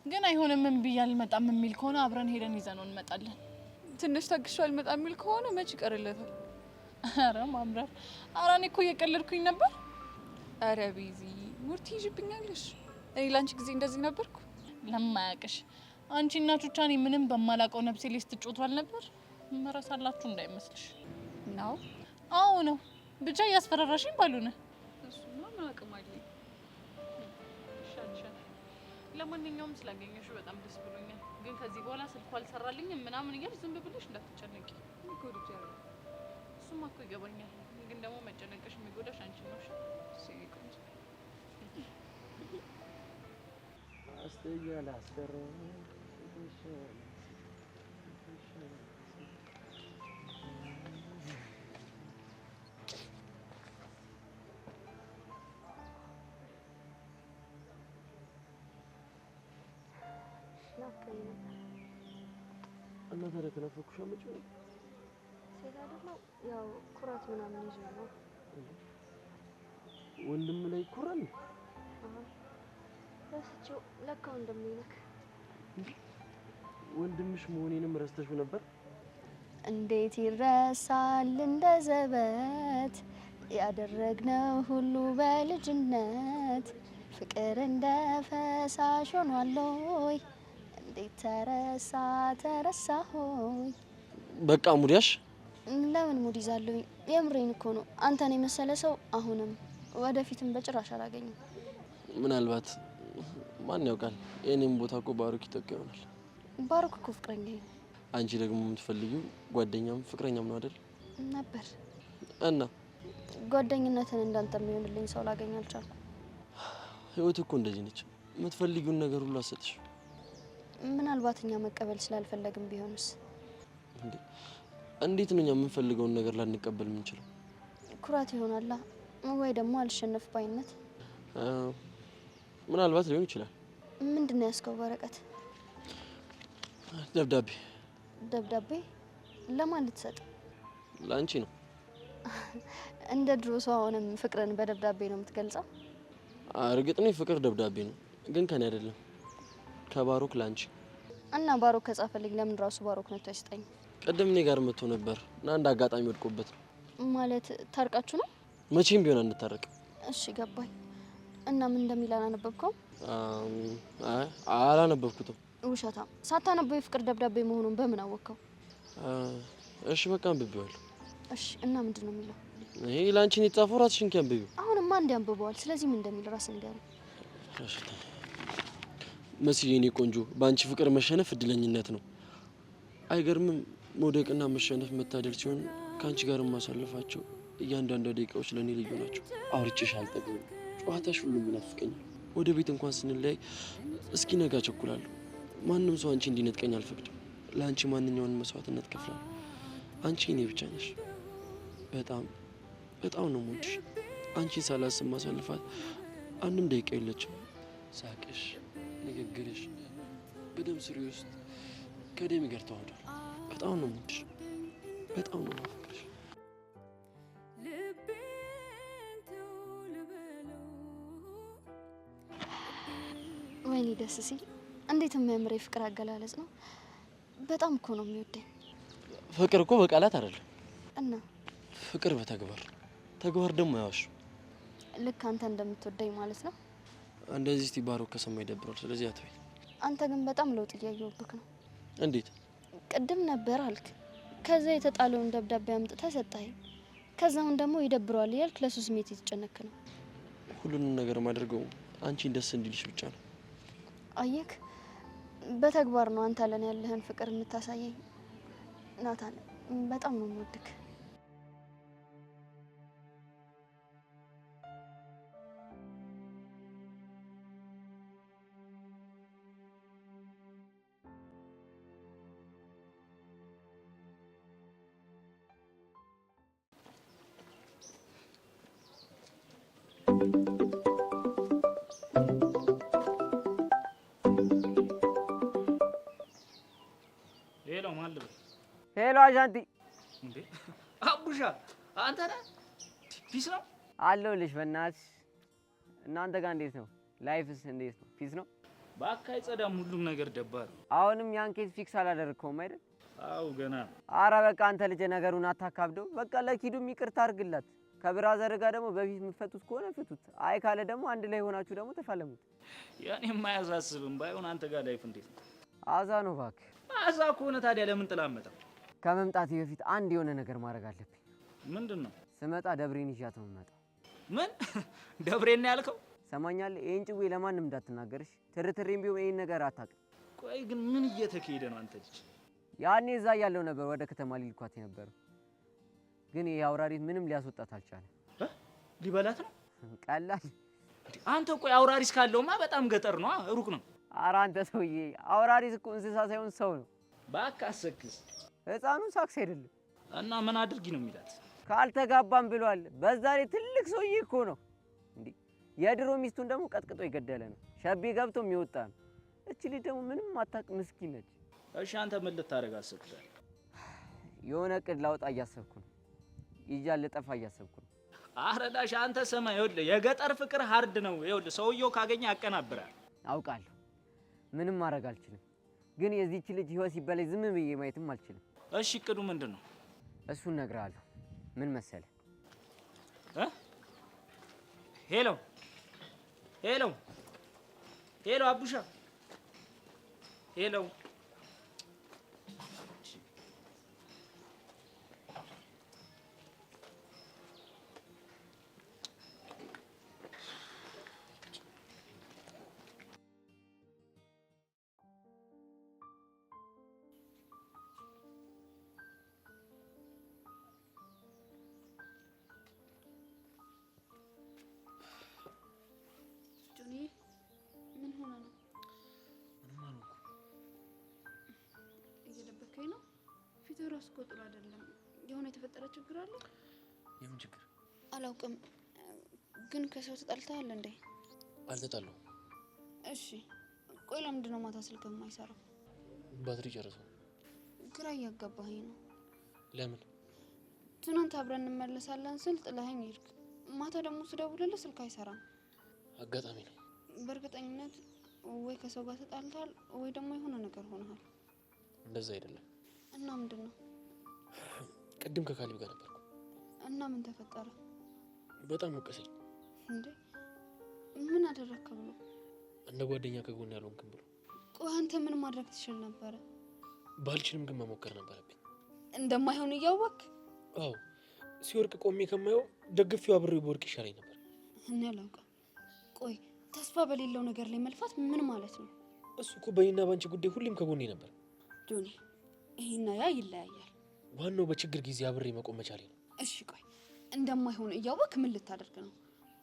ግን አይሆንም ምን ብዬ አልመጣም የሚል ከሆነ አብረን ሄደን ይዘነው እንመጣለን። ትንሽ ታግሾ አልመጣም የሚል ከሆነ መች ይቀርለታል? አረ ማምረር። አረ እኔ እኮ እየቀለድኩኝ ነበር። አረ ቢዚ ሙርቲ ይጅብኛለሽ። እኔ ላንቺ ጊዜ እንደዚህ ነበርኩ? ለማያውቅሽ አንቺ እና ቹቻኔ ምንም በማላውቀው ነብሴ ላይ ስትጮቷል ነበር። መረሳላችሁ እንዳይመስልሽ ነው። አዎ ነው ብቻ እያስፈራራሽኝ ባሉነ እሱማ ምን አቅም አለኝ። ሻልሻል። ለማንኛውም ስላገኘሽው በጣም ደስ ብሎኛል። ግን ከዚህ በኋላ ስልኩ አልሰራልኝም ምናምን እያልሽ ዝም ብለሽ እንዳትጨነቂ። ይጎድጃል። እሱማ እኮ ይገባኛል። ግን ደግሞ መጨነቅሽ የሚጎዳሽ አንቺ ነው። እሺ ቆንጆ አስተያየላ አስገረ እና ታዲያ ከናፈኩሽ አመጪው ሴት አይደለም ያው ኩራት ምናምን ይዞ ነው። ወንድም ላይ ኩራል። ረስቼው ለካ ወንድምህ ወንድምሽ መሆኔንም ረስተሽው ነበር? እንዴት ይረሳል እንደ ዘበት ያደረግነው ሁሉ በልጅነት ፍቅር እንደ ፈሳሽ ሆኗል ሆይ እንዴት ተረሳ ሆይ። በቃ ሙዲያሽ ለምን ሙድ ይዛለሁ? የምሬን እኮ ነው። አንተን የመሰለ ሰው አሁንም ወደፊትም በጭራሽ አላገኝም። ምናልባት ማን ያውቃል? የኔም ቦታ እኮ ባሩክ ይተካ ይሆናል። ባሩክ እኮ ፍቅረኛዬ ነው። አንቺ ደግሞ የምትፈልጊው ጓደኛም ፍቅረኛም ነው አይደል? ነበር እና ጓደኝነትን እንዳንተ የሚሆንልኝ ሰው ላገኝ አልቻልኩም። ህይወት እኮ እንደዚህ ነች። የምትፈልጊውን ነገር ሁሉ አሰጥሽ። ምናልባት እኛ መቀበል ስላልፈለግን ቢሆንስ? እንዴት ነው እኛ የምንፈልገውን ነገር ላንቀበል የምንችለው? ኩራት ይሆናላ ወይ ደግሞ አልሸነፍ ባይነት። ምናልባት ሊሆን ይችላል። ምንድነው ያስከው? ወረቀት? ደብዳቤ። ደብዳቤ ለማን ልትሰጥ? ለአንቺ ነው። እንደ ድሮ ሰው አሁንም ፍቅርን በደብዳቤ ነው የምትገልጸው? እርግጥ ነው ፍቅር ደብዳቤ ነው፣ ግን ከኔ አይደለም ከባሮክ ላንቺ። እና ባሮክ ከጻፈልኝ ለምን ራሱ ባሮክ መጥቶ አይስጠኝ? ቀደም እኔ ጋር መጥቶ ነበር እና አንድ አጋጣሚ ወድቆበት ነው። ማለት ታርቃችሁ ነው? መቼም ቢሆን አንታረቅ። እሺ ገባኝ። እና ምን እንደሚል አላነበብከውም? አላነበብኩትም። ውሸታም! ሳታነበው የፍቅር ደብዳቤ መሆኑን በምን አወቅከው? እሺ በቃ አንብቤዋለሁ። እሺ እና ምንድን ነው የሚለው? ይሄ ላንቺ ነው የተጻፈው፣ ራስሽን አንብቢው። አሁንማ አንዴ አንብበዋል። ስለዚህ ምን እንደሚል ራስን ንገረኝ። እሺ መስዬ፣ የኔ ቆንጆ፣ በአንቺ ፍቅር መሸነፍ እድለኝነት ነው። አይገርምም? መውደቅና መሸነፍ መታደል ሲሆን ከአንቺ ጋር የማሳልፋቸው እያንዳንዱ ደቂቃዎች ለእኔ ልዩ ናቸው። አውርቼሽ አልጠግብም። ጨዋታሽ ሁሉም ይናፍቀኛል። ወደ ቤት እንኳን ስንለያይ እስኪ ነጋ ቸኩላለሁ። ማንም ሰው አንቺ እንዲነጥቀኝ አልፈቅድም። ለአንቺ ማንኛውንም መስዋዕትነት ከፍላለሁ። አንቺ እኔ ብቻ ነሽ። በጣም በጣም ነው የምወድሽ። አንቺን ሳላስብ ማሳልፋት አንድም ደቂቃ የለችም። ሳቅሽ፣ ንግግርሽ በደም ስሬ ውስጥ ከደሜ ጋር ተዋህዷል። በጣም ነው የምወድሽ። በጣም ነው የማፈቅርሽ። ወይኔ ደስ ሲል! እንዴት የሚያምር የፍቅር አገላለጽ ነው። በጣም እኮ ነው የሚወደኝ። ፍቅር እኮ በቃላት አይደለም እና ፍቅር በተግባር ተግባር ደግሞ ያዋሽ። ልክ አንተ እንደምትወደኝ ማለት ነው። እንደዚህ እስቲ ባሮክ ከሰማ ይደብራል። ስለዚህ አትበይ። አንተ ግን በጣም ለውጥ እያየሁብህ ነው። እንዴት? ቅድም ነበር አልክ፣ ከዛ የተጣለውን ደብዳቤ አምጥተህ ሰጠኸኝ። ከዛውን ደግሞ ይደብረዋል እያልክ ለሱ ስሜት የተጨነክ ነው። ሁሉንም ነገር ማድረገው አንቺን ደስ እንዲልሽ ብቻ ነው። አየክ፣ በተግባር ነው አንተ ለኔ ያለህን ፍቅር የምታሳየኝ። ናታን፣ በጣም ነው የምወድክ። ሄሎ ማልበ ሄሎ አሻንቲ። እንዴ አቡሻ አንተ ነህ? ፒስ ነው አለሁልሽ። በእናትሽ እናንተ ጋር እንዴት ነው? ላይፍስ እንዴት ነው? ፒስ ነው? በአካይ ጸዳም፣ ሁሉም ነገር ደባር። አሁንም ያን ኬስ ፊክስ አላደረግከውም አይደል? አው ገና። አረ በቃ አንተ ልጅ ነገሩን አታካብደው። በቃ ለኪዱም ይቅርታ አድርግላት። ከብራዘር ጋር ደግሞ በፊት የምትፈቱት ከሆነ ፍቱት። አይ ካለ ደግሞ አንድ ላይ ሆናችሁ ደግሞ ተፋለሙት። ያኔ የማያሳስብም ባይሆን አንተ ጋር ላይፍ እንዴት ነው? አዛ ነው እባክህ። አዛ ከሆነ ታዲያ ለምን ጥላመጣ? ከመምጣቴ በፊት አንድ የሆነ ነገር ማድረግ አለብኝ። ምንድን ነው? ስመጣ ደብሬን ይዣት ነው የምመጣው። ምን ደብሬን ያልከው? ሰማኛለህ? ይሄን ጭዌ ለማንም እንዳትናገርሽ። ትርትሬም ቢሆን ይሄን ነገር አታውቅም። ቆይ ግን ምን እየተካሄደ ነው? አንተ ልጅ ያኔ እዛ ያለው ነበር ወደ ከተማ ሊልኳት የነበረው፣ ግን ይሄ አውራሪስ ምንም ሊያስወጣት አልቻለም። ሊበላት ነው? ቀላል። አንተ ቆይ አውራሪስ ካለውማ በጣም ገጠር ነው፣ ሩቅ ነው። ኧረ አንተ ሰውዬ አውራሪስ እኮ እንስሳ ሳይሆን ሰው ነው። እባክህ አሰክስ። ህፃኑ ሳክስ አይደለም። እና ምን አድርጊ ነው የሚላት? ካልተጋባም ብሏል። በዛ ላይ ትልቅ ሰውዬ እኮ ነው። እንዴ የድሮ ሚስቱን ደግሞ ቀጥቅጦ የገደለ ነው። ሸቤ ገብቶ የሚወጣ ነው። እቺ ልጅ ደግሞ ምንም አታውቅ ምስኪን ነች። እሺ አንተ ምን ልታደርግ አሰብካል? የሆነ እቅድ ላውጣ እያሰብኩ ነው። ይዣት ልጠፋ እያሰብኩ ነው። አረዳሽ አንተ ሰማ፣ ይኸውልህ የገጠር ፍቅር ሀርድ ነው። ይኸውልህ ሰውየው ካገኘ ያቀናብራል። አውቃለሁ። ምንም ማድረግ አልችልም፣ ግን የዚህች ልጅ ህይወት ሲበላይ ዝም ብዬ ማየትም አልችልም። እሺ እቅዱ ምንድን ነው? እሱን እነግርሃለሁ። ምን መሰለህ፣ ሄሎ ሄሎ ሄሎ አቡሻ ሄሎ ምን ሆነ ነው? ምንም አልሆንኩም። እየደበከኝ ነው? ፊትህ ራሱ እኮ ጥሩ አይደለም። የሆነ የተፈጠረ ችግር አለ? የምን ችግር? አላውቅም፣ ግን ከሰው ተጣልተሃል እንዴ? አልተጣለሁም። እሺ፣ ቆይ ለምንድን ነው ማታ ስልክ የማይሰራው? ባትሪ ጨርሰው። ግራ እያጋባኸኝ ነው። ለምን? ትናንት አብረን እንመለሳለን ስል ጥለኸኝ ሄድክ። ማታ ደግሞ ስደውልልህ ስልክ አይሰራም። አጋጣሚ ነው። በእርግጠኝነት ወይ ከሰው ጋር ተጣልተሃል ወይ ደግሞ የሆነ ነገር ሆነሃል። እንደዛ አይደለም። እና ምንድን ነው? ቅድም ከካሊብ ጋር ነበርኩ። እና ምን ተፈጠረ? በጣም ወቀሰኝ። እንዴ ምን አደረግክ ብሎ? እንደ ጓደኛ ከጎን ያልሆንክም ብሎ። ቆይ አንተ ምን ማድረግ ትችል ነበረ? ባልችልም ግን መሞከር ነበረብኝ። እንደማይሆን እያወቅ? አዎ፣ ሲወርቅ ቆሜ ከማየው ደግፌው አብሬው በወርቅ ይሻለኝ ነበር። እኔ አላውቅም። ቆይ ተስፋ በሌለው ነገር ላይ መልፋት ምን ማለት ነው? እሱ እኮ በእኔና ባንቺ ጉዳይ ሁሌም ከጎኔ ነበር። ጆኒ፣ ይሄና ያ ይለያያል። ዋናው በችግር ጊዜ አብሬ መቆም መቻሌ ነው። እሺ ቆይ እንደማይሆን እያወቅ ምን ልታደርግ ነው?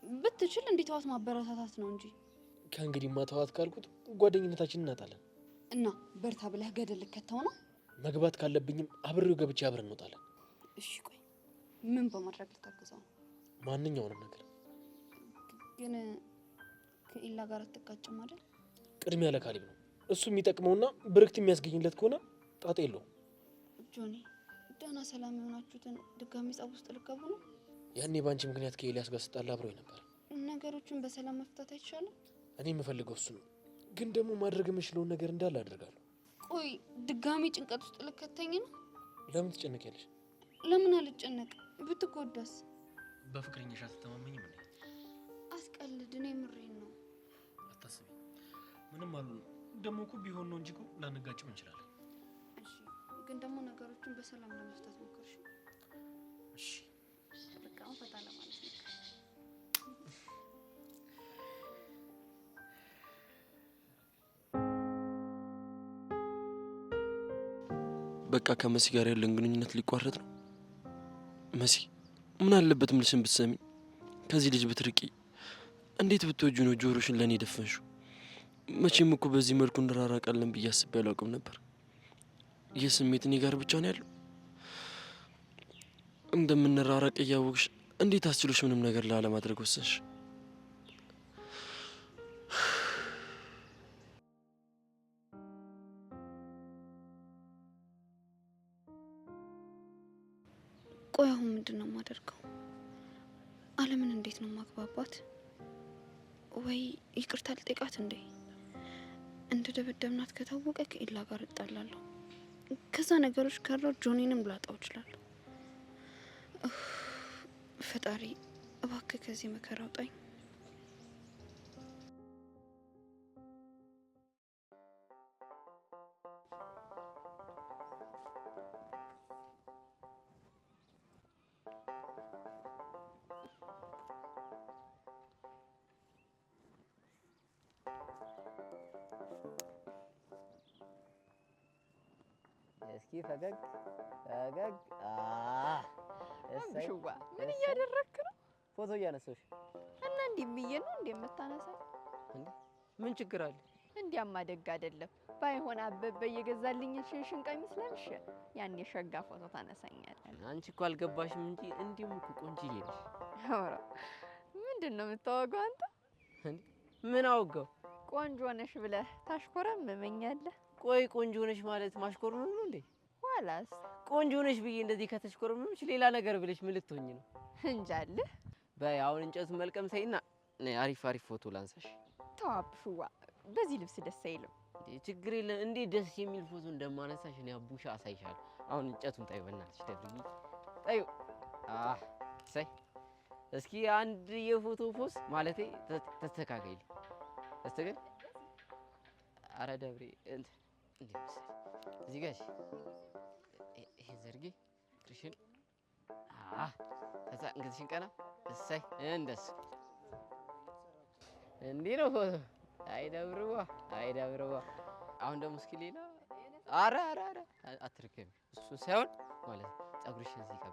ብትችል እንዲተዋት ማበረታታት ነው እንጂ። ከእንግዲህ ማተዋት ካልኩት ጓደኝነታችንን እናጣለን። እና በርታ ብለህ ገደል ልከተው ነው? መግባት ካለብኝም አብሬው ገብቼ አብረን እንወጣለን። እሺ ቆይ ምን በማድረግ ልታገዛው ነው? ማንኛውንም ነገር። ግን ከኢላ ጋር አትጋጭም አይደል? ቅድሚያ ለካሊብ ነው። እሱ የሚጠቅመውና ብርክት የሚያስገኝለት ከሆነ ጣጣ የለውም። ጆኒ፣ ደህና ሰላም የሆናችሁትን ድጋሚ ጸብ ውስጥ ልገቡ ነው? ያኔ ባንቺ ምክንያት ከኤልያስ ጋር ስጣላ አብሮኝ ነበር። ነገሮችን በሰላም መፍታት አይቻልም? እኔ የምፈልገው እሱ ነው። ግን ደግሞ ማድረግ የምችለውን ነገር እንዳለ አደርጋለሁ። ቆይ ድጋሚ ጭንቀት ውስጥ ልከተኝ ነው? ለምን ትጨነቂያለሽ? ለምን አልጨነቅ? ብትጎዳስ? በፍቅረኛሽ አትተማመኝም እንዴ? አስቀልድ፣ እኔ ምሬን ነው። አታስቢ፣ ምንም አሉ። ደግሞ እኮ ቢሆን ነው እንጂ እኮ ላንጋጭም እንችላለን። እሺ፣ ግን ደግሞ ነገሮችን በሰላም ለመፍታት ሞክርሽ። እሺ፣ በቃ ፈታ ለማለት ነው። በቃ ከመሲ ጋር ያለን ግንኙነት ሊቋረጥ ነው። መሲ፣ ምን አለበት ምልሽን ብትሰሚ፣ ከዚህ ልጅ ብትርቂ። እንዴት ብትወጁ ነው ጆሮሽን ለኔ ደፈንሽው? መቼም እኮ በዚህ መልኩ እንራራቃለን ብዬ አስቤ አላውቅም ነበር። ይህ ስሜት እኔ ጋር ብቻ ነው ያለው? እንደምንራራቅ እያወቅሽ እንዴት አስችሎሽ ምንም ነገር ላለማድረግ ወሰንሽ? ቆይ አሁን ምንድን ነው የማደርገው? አለምን እንዴት ነው ማግባባት? ወይ ይቅርታ ልጠይቃት እንዴ? እንደ ደበደብናት ከታወቀ ከኢላ ጋር እጣላለሁ። ከዛ ነገሮች ከረው ጆኒንም ላጣው እችላለሁ። ፈጣሪ እባክህ ከዚህ መከራ አውጣኝ። እስኪ ፈገግ ፈገግ። ሽዋ ምን እያደረክ ነው? ፎቶ እያነሳሁሽ። እና እንዲህ ብዬ ነው እንዴ የምታነሳኝ? እንዴ ምን ችግር አለ? እንዲያማ ደግ አይደለም። ባይሆን አበበ እየገዛልኝ ሽንሽን ቀሚስ ለብሼ ያን የሸጋ ፎቶ ታነሳኛለህ። አንቺ እኮ አልገባሽም እንጂ እንዲሁም እኮ ቆንጆዬ ነሽ። ኧረ ምንድን ነው የምታወጋው አንተ? እንዴ ምን አወጋው? ቆንጆ ነሽ ብለህ ታሽኮረመመኛለህ። ቆይ ቆንጆ ነሽ ማለት ማሽኮርመም ነው እንዴ? ኋላስ ቆንጆ ነሽ ብዬ እንደዚህ ከተሽኮረመምሽ ሌላ ነገር ብለሽ ምን ልትሆኝ ነው? እንጃልህ። በይ አሁን እንጨቱን መልቀም ተይና አሪፍ አሪፍ ፎቶ ላንሳሽ። ተዋብሽዋ፣ በዚህ ልብስ ደስ አይልም። ችግር የለም። እንዴት ደስ የሚል ፎቶ እንደማነሳሽ እኔ አቡሻ አሳይሻለሁ። አሁን እንጨቱን ጣዩ፣ በእናትሽ ደብልኝ ጣዩ። ሳይ እስኪ አንድ የፎቶ ፖዝ ማለቴ ተስተካከል ተስተካከል። አረ ደብሬ እንዴ እዚህ ጋር ይሄ ዘርጊ ትሽን ከዛ እንግዲህሽን ቀና እሰይ እንደሱ እንዲህ ነው ፎቶ። አይደብርዋ። አሁን ደግሞ እስኪ ሌላ አረ አትርከም እሱ ሳይሆን ማለት ፀጉርሽን እዚህ ጋር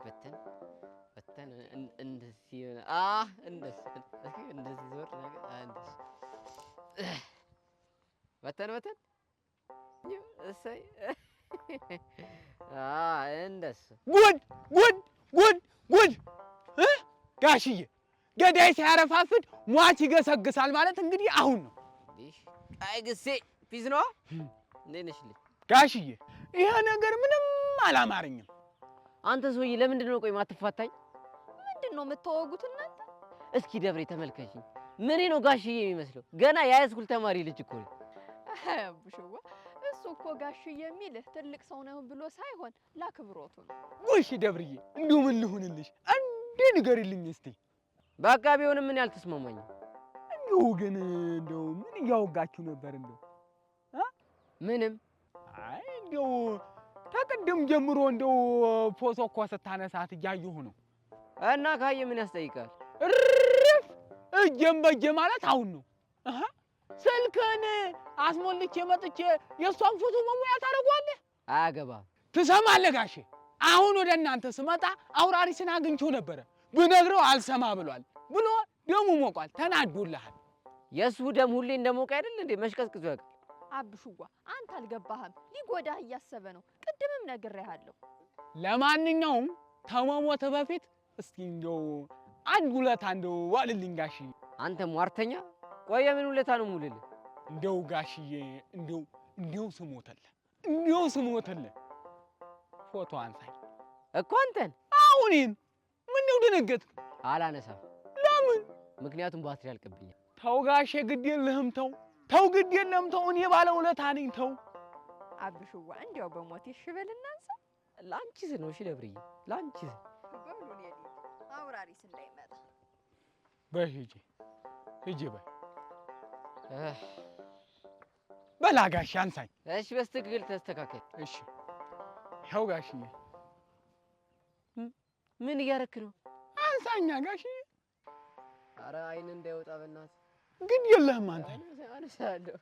በተን እንደዚህ እንደዚህ ዞር ነገር እንደዚህ በተን እሰይ እንደሱ ጉድ ጋሽዬ ገዳይ ሲያረፋፍድ ሟች ይገሰግሳል ማለት እንግዲህ አሁን ነው። አይ ግሴ ፒስ ነው። እንዴት ነሽ ጋሽዬ? ይሄ ነገር ምንም አላማረኝም። አንተ ሰውዬ ለምንድን ነው ቆይ ማትፋታኝ? ምንድን ነው የምታወጉት እናንተ? እስኪ ደብሬ ተመልከሽኝ። ምን ነው ጋሽዬ የሚመስለው? ገና የሃይስኩል ተማሪ ልጅ እኮ ነው። አቡሽዋ እሱ እኮ ጋሽዬ የሚልህ ትልቅ ሰው ነው ብሎ ሳይሆን ላክብሮቱ ነው። ጎሽ ደብርዬ፣ እንደው ምን ልሁንልሽ? አንዴ ንገሪልኝ እስቲ። በቃ ቢሆንም ምን ያልተስማማኝ እንደው ግን እንደው ምን እያወጋችሁ ነበር? እንደው ምንም አይ እንደው ተቀደም ጀምሮ እንደው ፎቶ እኮ ስታነሳት እያየሁ ነው። እና ካየ ምን ያስጠይቃል? እርፍ እጀም በጀ ማለት አሁን ነው። ስልክን አስሞልቼ መጥቼ የእሷን ፎቶ መሙያ ታደርጓለህ? አያገባም። ትሰማለህ ጋሼ? አሁን ወደ እናንተ ስመጣ አውራሪስን አግኝቼው ነበረ። ብነግረው አልሰማ ብሏል ብሎ ደሙ ሞቋል። ተናዶልሃል። የእሱ ደም ሁሌ እንደሞቀ አይደል እንዴ? መሽቀዝቅዞ ያውቃል። አብሽዋ አንተ አልገባህም። ሊጎዳህ እያሰበ ነው። ቅድምም ነግሬሃለሁ። ለማንኛውም ከመሞት በፊት እስኪ እንደው አንድ ውለታ እንደው ዋልልኝ ጋሽዬ። አንተ ሟርተኛ! ቆይ ምን ውለታ ነው የምውልልህ? እንደው ጋሽዬ እንደው ስሞተልህ ፎቶ አንሳኝ እኮ አንተን። አሁን ምነው ደነገጥክ? አላነሳም። ለምን? ምክንያቱም ባትሪ አልቅብኛል። ተው ጋሼ፣ ግድ የለህም ተው ግድ የለም ተው። እኔ ባለ ውለታ ነኝ ተው። አብሽዋ እንዲያው በሞት ይሽበል እናንሳ። ላንቺ ስል ነው። እሺ ደብርዬ፣ ላንቺ ስል በሉን የኔ አውራሪስ እንዳይመጣ በይ ሂጂ በይ በላ ጋሼ አንሳኝ። እሺ በስትክክል ተስተካከል። እሺ ይኸው ጋሽዬ። ምን እያረክ ነው? አንሳኛ ጋሽዬ። ኧረ አይን እንዳይወጣ በእናትህ። ግድ የለህም አንተ። አነሳለሁ።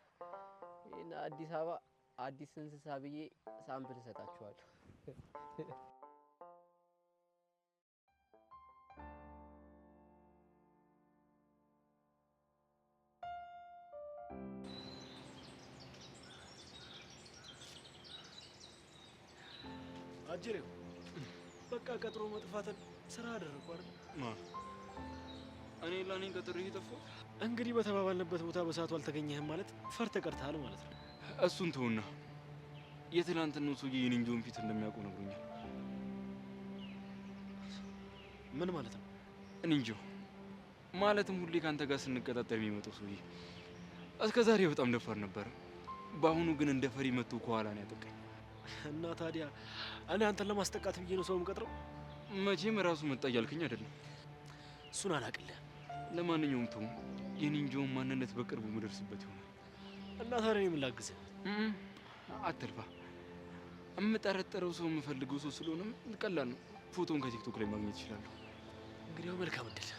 ይሄን አዲስ አበባ አዲስ እንስሳ ብዬ ሳምፕል እሰጣችኋለሁ። አጅሬው በቃ ቀጥሮ መጥፋትን ስራ አደረኩ አይደል? እኔ ላኔ ቀጥሮ እየጠፋሁ እንግዲህ በተባባልንበት ቦታ በሰዓቱ አልተገኘህም ማለት ፈርተ ቀርተሃል ማለት ነው። እሱን ተውና የትናንትናው ሰውዬ የኔን ጆን ፊት እንደሚያውቀው ነግሮኛል። ምን ማለት ነው? እኔ እንጃ። ማለትም ሁሌ ካንተ ጋር ስንቀጣጠር የሚመጣው ሰውዬ እስከ ዛሬ በጣም ደፋር ነበረ። በአሁኑ ግን እንደ ፈሪ መጥቶ ከኋላ ነው ያጠቃኝ። እና ታዲያ እኔ አንተን ለማስጠቃት ብዬ ነው ሰው የምቀጥረው? መቼም ራሱ መጣ እያልከኝ አይደለም። እሱን አላቅልህ። ለማንኛውም ተው፣ የኔን ጆን ማንነት በቅርቡ ምደርስበት ይሆናል። እና ታዲያ እኔ ምን ላግዝህ? አትልፋ። የምጠረጠረው ሰው የምፈልገው ሰው ስለሆነም ቀላል ነው። ፎቶን ከቲክቶክ ላይ ማግኘት ይችላል። እንግዲያው መልካም እድል።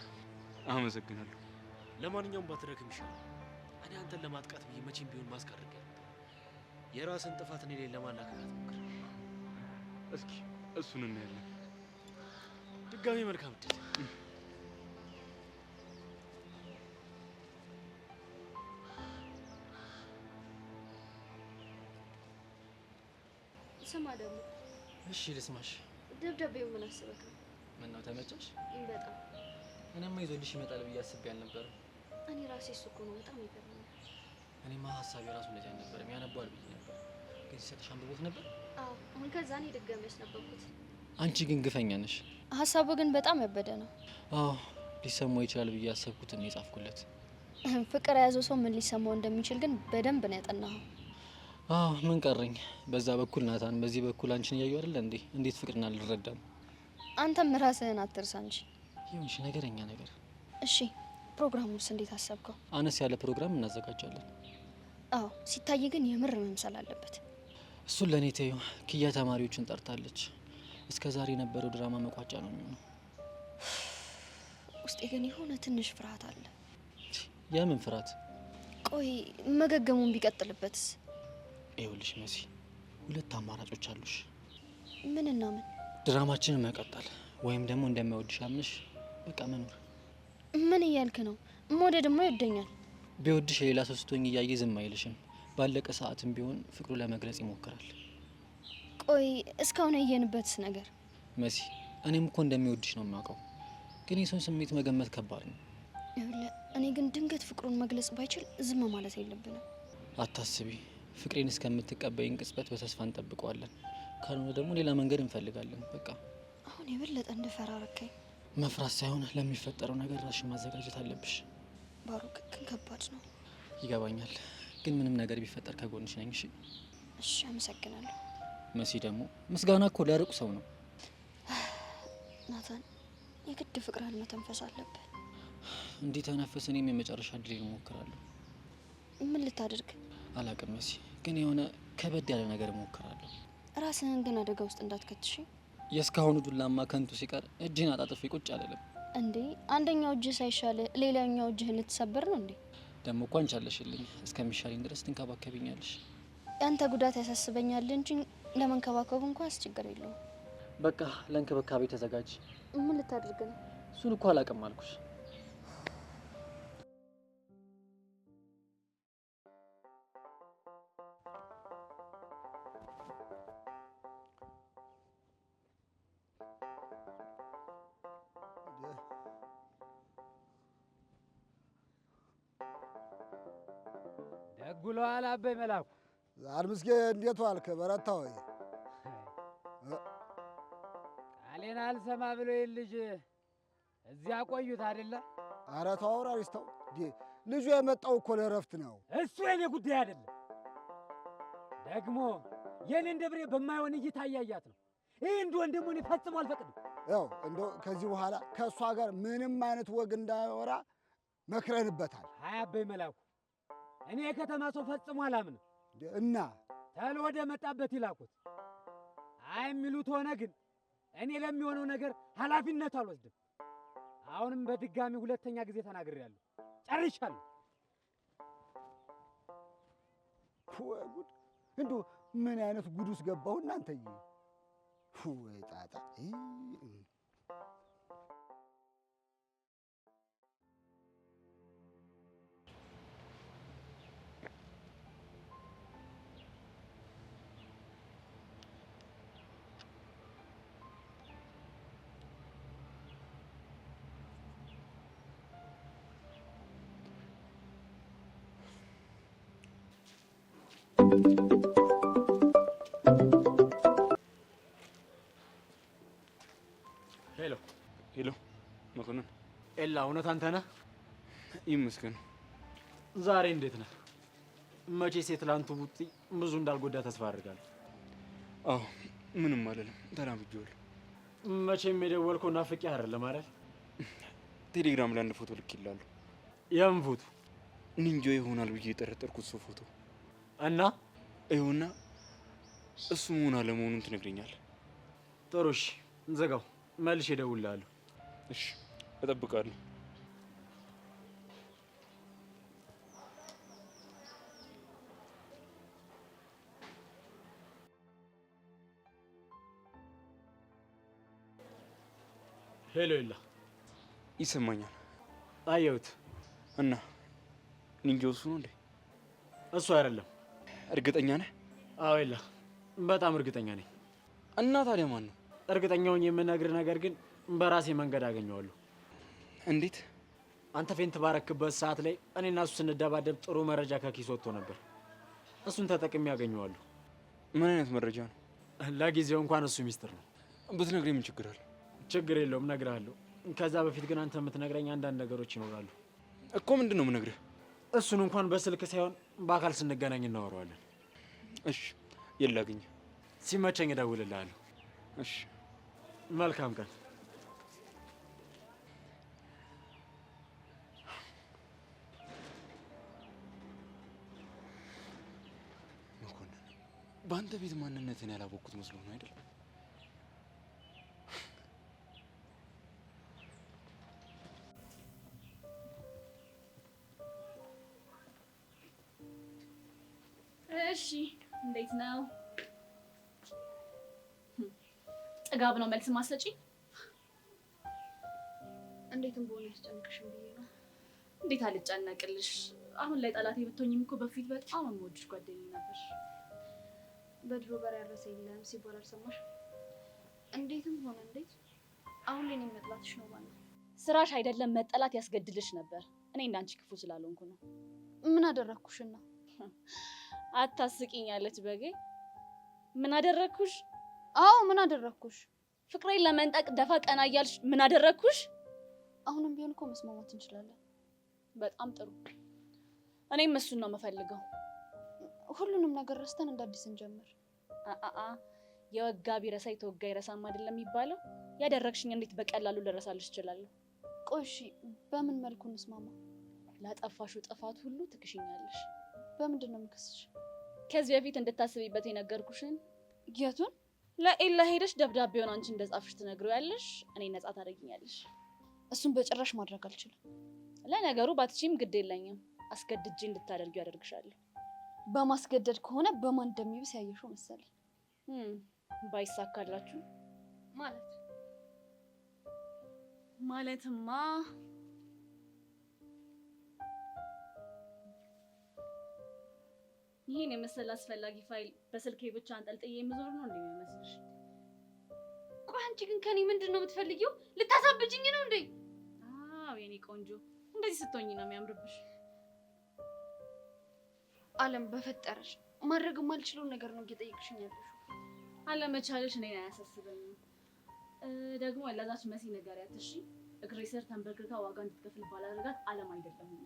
አመሰግናለሁ። ለማንኛውም ባትረክም ይሻላል። እኔ አንተን ለማጥቃት ብዬ መቼም ቢሆን ማስቀረቅ የራስን ጥፋት እኔ ላይ ለማላከት ሞክር። እስኪ እሱን እናያለን። ድጋሜ መልካም እድል። ስማ ደግሞ። እሺ ልስማሽ። ደብዳቤው ምን አስበህ ነው? ምን ነው ተመቸሽ? በጣም እኔማ ይዞልሽ ይመጣል ብዬ አስቤ አልነበረም። እኔ ራሴ እሱ እኮ ነው በጣም ይገርመኛል። እኔማ ሀሳቤ ራሱ እንደዚህ አልነበረም። ያነባዋል ብዬ ነበር፣ ግን ሲሰጥሽ አንብቦት ነበር? አዎ፣ አሁን ከዛ እኔ ድጋሜ ያስነበብኩት። አንቺ ግን ግፈኛ ነሽ። ሀሳቡ ግን በጣም ያበደ ነው። አዎ፣ ሊሰማው ይችላል ብዬ ያሰብኩትን ነው የጻፍኩለት። ፍቅር የያዘው ሰው ምን ሊሰማው እንደሚችል ግን በደንብ ነው ያጠናኸው። አዎ፣ ምን ቀረኝ? በዛ በኩል ናታን፣ በዚህ በኩል አንቺን እያየሁ አይደለ እንዴ? እንዴት ፍቅርን አልረዳም? አንተም ራስህን አትርሳ እንጂ። ይሁንሽ ነገረኛ ነገር። እሺ ፕሮግራሙስ እንዴት አሰብከው? አነስ ያለ ፕሮግራም እናዘጋጃለን። አዎ ሲታይ ግን የምር መምሰል አለበት። እሱን ለእኔ ተይው። ኪያ ተማሪዎችን ጠርታለች። እስከ ዛሬ የነበረው ድራማ መቋጫ ነው የሚሆነው። ውስጤ ግን የሆነ ትንሽ ፍርሃት አለ። የምን ፍርሃት? ቆይ መገገሙን ቢቀጥልበትስ? ይኸውልሽ መሲ፣ ሁለት አማራጮች አሉሽ። ምንና ምን? ድራማችንን መቀጠል ወይም ደግሞ እንደማይወድሽ አምነሽ በቃ መኖር። ምን እያልክ ነው? መውደድማ ይወደኛል። ቢወድሽ የሌላ ሰው ስትሆኝ እያየ ዝም አይልሽም። ባለቀ ሰዓትም ቢሆን ፍቅሩ ለመግለጽ ይሞክራል። ቆይ እስካሁን ያየንበትስ ነገር? መሲ፣ እኔም እኮ እንደሚወድሽ ነው የማውቀው፣ ግን የሰውን ስሜት መገመት ከባድ ነው። እኔ ግን ድንገት ፍቅሩን መግለጽ ባይችል ዝም ማለት የለብንም። አታስቢ፣ ፍቅሬን እስከምትቀበይን ቅጽበት በተስፋ እንጠብቀዋለን። ካልሆነ ደግሞ ሌላ መንገድ እንፈልጋለን። በቃ አሁን የበለጠ እንድፈራ አረከኝ። መፍራት ሳይሆን ለሚፈጠረው ነገር ራስሽን ማዘጋጀት አለብሽ። ባሩክ ግን ከባድ ነው። ይገባኛል፣ ግን ምንም ነገር ቢፈጠር ከጎንሽ ነኝ። እሺ? እሺ፣ አመሰግናለሁ። መሲ ደግሞ ምስጋና እኮ ለሩቅ ሰው ነው። ናታን፣ የግድ ፍቅርህን መተንፈስ አለብህ። እንዲህ ተነፈስ፣ እኔም የመጨረሻ እድሌን እሞክራለሁ። ምን ልታደርግ? አላቅም መሲ፣ ግን የሆነ ከበድ ያለ ነገር እሞክራለሁ። ራስህን ግን አደጋ ውስጥ እንዳትከትሽ። የእስካሁኑ ዱላማ ከንቱ ሲቀር እጅህን አጣጥፌ ቁጭ አልልም። እንዴ አንደኛው እጅህ ሳይሻል ሌላኛው እጅህን ልትሰበር ነው እንዴ? ደግሞ እኮ አንቺ አለሽልኝ። እስከሚሻለኝ ድረስ ትንከባከቢኛለሽ። ያንተ ጉዳት ያሳስበኛል እንጂ ለመንከባከቡ እንኳን ችግር የለውም። በቃ ለእንክብካቤ ተዘጋጅ። ምን ልታደርግ ነው? እሱን እኮ አላቅም አልኩሽ። ደጉለዋል አበይ መላኩ። አልምስጌ እንዴት ዋልክ? በረታ ወይ? ቃሌን አልሰማ ብሎ ልጅ እዚያ ቆዩት አይደለ? ኧረ ተው አውራሪስ ተው። ልጁ የመጣው እኮ ለእረፍት ነው። እሱ የኔ ጉዳይ አይደለም። ደግሞ የኔን ደብሬ በማይሆን እይታ እያያት ነው። ይህ እንደሆን ደግሞ እኔ ፈጽሞ አልፈቅድም። ያው እንደው ከዚህ በኋላ ከእሷ ጋር ምንም አይነት ወግ እንዳያወራ መክረንበታል። አይ አበይ መላኩ፣ እኔ የከተማ ሰው ፈጽሞ አላምንም። እና ተሎ ወደ መጣበት ይላኩት። አይ የሚሉት ሆነ ግን እኔ ለሚሆነው ነገር ኃላፊነት አልወስድም። አሁንም በድጋሚ ሁለተኛ ጊዜ ተናግሬያለሁ። ጨርሻለሁ። ወይ ጉድ! እንደው ምን አይነት ጉድ ውስጥ ገባሁ እናንተዬ! ወይ ጣጣ! ሄሎ ሄሎ፣ መኮንን። ኤላ፣ እውነት አንተ ነህ? ይመስገን። ዛሬ እንዴት ነህ? መቼ ሴት ላንቱ ቡጢ ብዙ እንዳልጎዳ ተስፋ አድርጋለሁ። አዎ፣ ምንም አልልም፣ ተላምጄዋለሁ። መቼም የደወልከው ናፍቄ አይደለም አይደል? ቴሌግራም ላይ አንድ ፎቶ ልክ ይላሉ። የምን ፎቶ? ኒንጆ ይሆናል ብዬ የጠረጠርኩት ሰው ፎቶ እና ይኸውና፣ እሱ መሆን አለመሆኑን ትነግረኛለህ? ጥሩ፣ እሺ፣ እንዘጋው። መልሼ እደውልልሃለሁ። እሺ፣ እጠብቃለሁ። ሄሎ ኤላ። ይሰማኛል። አየሁት። እና ኒንጆ እሱ ነው እንዴ? እሱ አይደለም። እርግጠኛ ነህ? አዎ ኤላ፣ በጣም እርግጠኛ ነኝ። እና ታዲያ ማን ነው? እርግጠኛውን የምነግር ነገር ግን በራሴ መንገድ አገኘዋለሁ። እንዴት? አንተ ፌንት ባረክበት ሰዓት ላይ እኔና እሱ ስንደባደብ ጥሩ መረጃ ከኪስ ወጥቶ ነበር። እሱን ተጠቅሜ ያገኘዋለሁ። ምን አይነት መረጃ ነው? ለጊዜው እንኳን እሱ ሚስጥር ነው። ብትነግረኝ ምን ችግር አለ? ችግር የለውም፣ እነግርሃለሁ። ከዛ በፊት ግን አንተ የምትነግረኝ አንዳንድ ነገሮች ይኖራሉ እኮ። ምንድን ነው የምነግርህ? እሱን እንኳን በስልክ ሳይሆን በአካል ስንገናኝ እናወራዋለን። እሺ፣ የላግኝ ሲመቸኝ እደውልልሃለሁ። እሺ፣ መልካም ቀን። በአንተ ቤት ማንነትን ያላወቅኩት መስሎ ነው አይደል? እሺ እንዴት ነው? ጥጋብ ነው መልስ ማሰጪ? እንዴትም በሆነ ያስጨንቅሽም ብዬ ነው። እንዴት አልጨነቅልሽ? አሁን ላይ ጠላቴ ብትሆኝም እኮ በፊት በጣም የምወድሽ ጓደኛዬ ነበር። በድሮ በር ያረሰ የለም ሲባል አልሰማሽ? እንዴትም ሆነ እንዴት አሁን ላይ እኔን መጥላትሽ ነው ዋናው። ስራሽ አይደለም መጠላት ያስገድልሽ ነበር። እኔ እንዳንቺ ክፉ ስላልሆንኩ ነው። ምን አደረኩሽና? አታስቂኝ አለች በጌ። ምን አደረኩሽ? አዎ ምን አደረኩሽ? ፍቅሬን ለመንጠቅ ደፋ ቀና እያልሽ ምን አደረኩሽ? አሁንም ቢሆን እኮ መስማማት እንችላለን። በጣም ጥሩ። እኔም እሱን ነው የምፈልገው። ሁሉንም ነገር ረስተን እንደ አዲስ እንጀምር። የወጋ ቢረሳ የተወጋ ይረሳም አይደለም የሚባለው? ያደረግሽኝ እንዴት በቀላሉ ልረሳልሽ እችላለሁ? ቆይ እሺ በምን መልኩ እንስማማ? ላጠፋሽው ጥፋት ሁሉ ትክሽኛለሽ። በምንድን ነው የምከስሽ? ከዚህ በፊት እንድታስቢበት የነገርኩሽን። የቱን? ለኤላ ሄደሽ ደብዳቤውን አንቺ እንደጻፍሽ ትነግሪያለሽ፣ እኔ ነጻ ታደርጊኛለሽ። እሱን በጭራሽ ማድረግ አልችልም። ለነገሩ ባትችይም ግድ የለኝም፣ አስገድጄ እንድታደርጊው ያደርግሻለሁ። በማስገደድ ከሆነ በማን እንደሚብስ ያየሽው መሰለኝ። ባይሳካላችሁ ማለትማ ይሄን የመሰለ አስፈላጊ ፋይል በስልኬ ብቻ አንጠልጥዬ የምዞር ነው እንዴ የሚመስልሽ? ቆይ አንቺ ግን ከኔ ምንድን ነው የምትፈልጊው? ልታሳብጅኝ ነው እንዴ? አዎ የኔ ቆንጆ፣ እንደዚህ ስትሆኝ ነው የሚያምርብሽ። አለም በፈጠረሽ ማድረግ የማልችለው ነገር ነው እየጠየቅሽኝ ያለሽው። አለመቻልሽ እኔን አያሳስበኝም። ደግሞ ለዛች መሲ ንገሪያት እሺ። እግሬ ስር ተንበርክካ ዋጋ እንድትከፍል ባላደርጋት አለም አይደለሁም።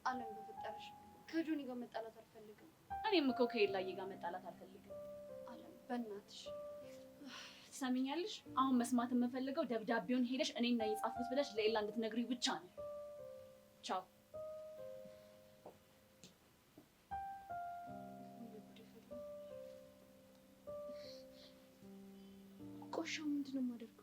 አለም በፈጠረሽ ከጆኒ ጋር መጣላት አልፈልግም። እኔም እኮ ከኤላዬ ጋር መጣላት አልፈልግም። አለም በእናትሽ ትሰሚኛለሽ? አሁን መስማት የምፈልገው ደብዳቤውን ሄደሽ እኔን ነው የጻፍኩት ብለሽ ለኤላ እንድትነግሪው ብቻ ነው። ቻው። ቆሻው ምንድን ነው የማደርገው?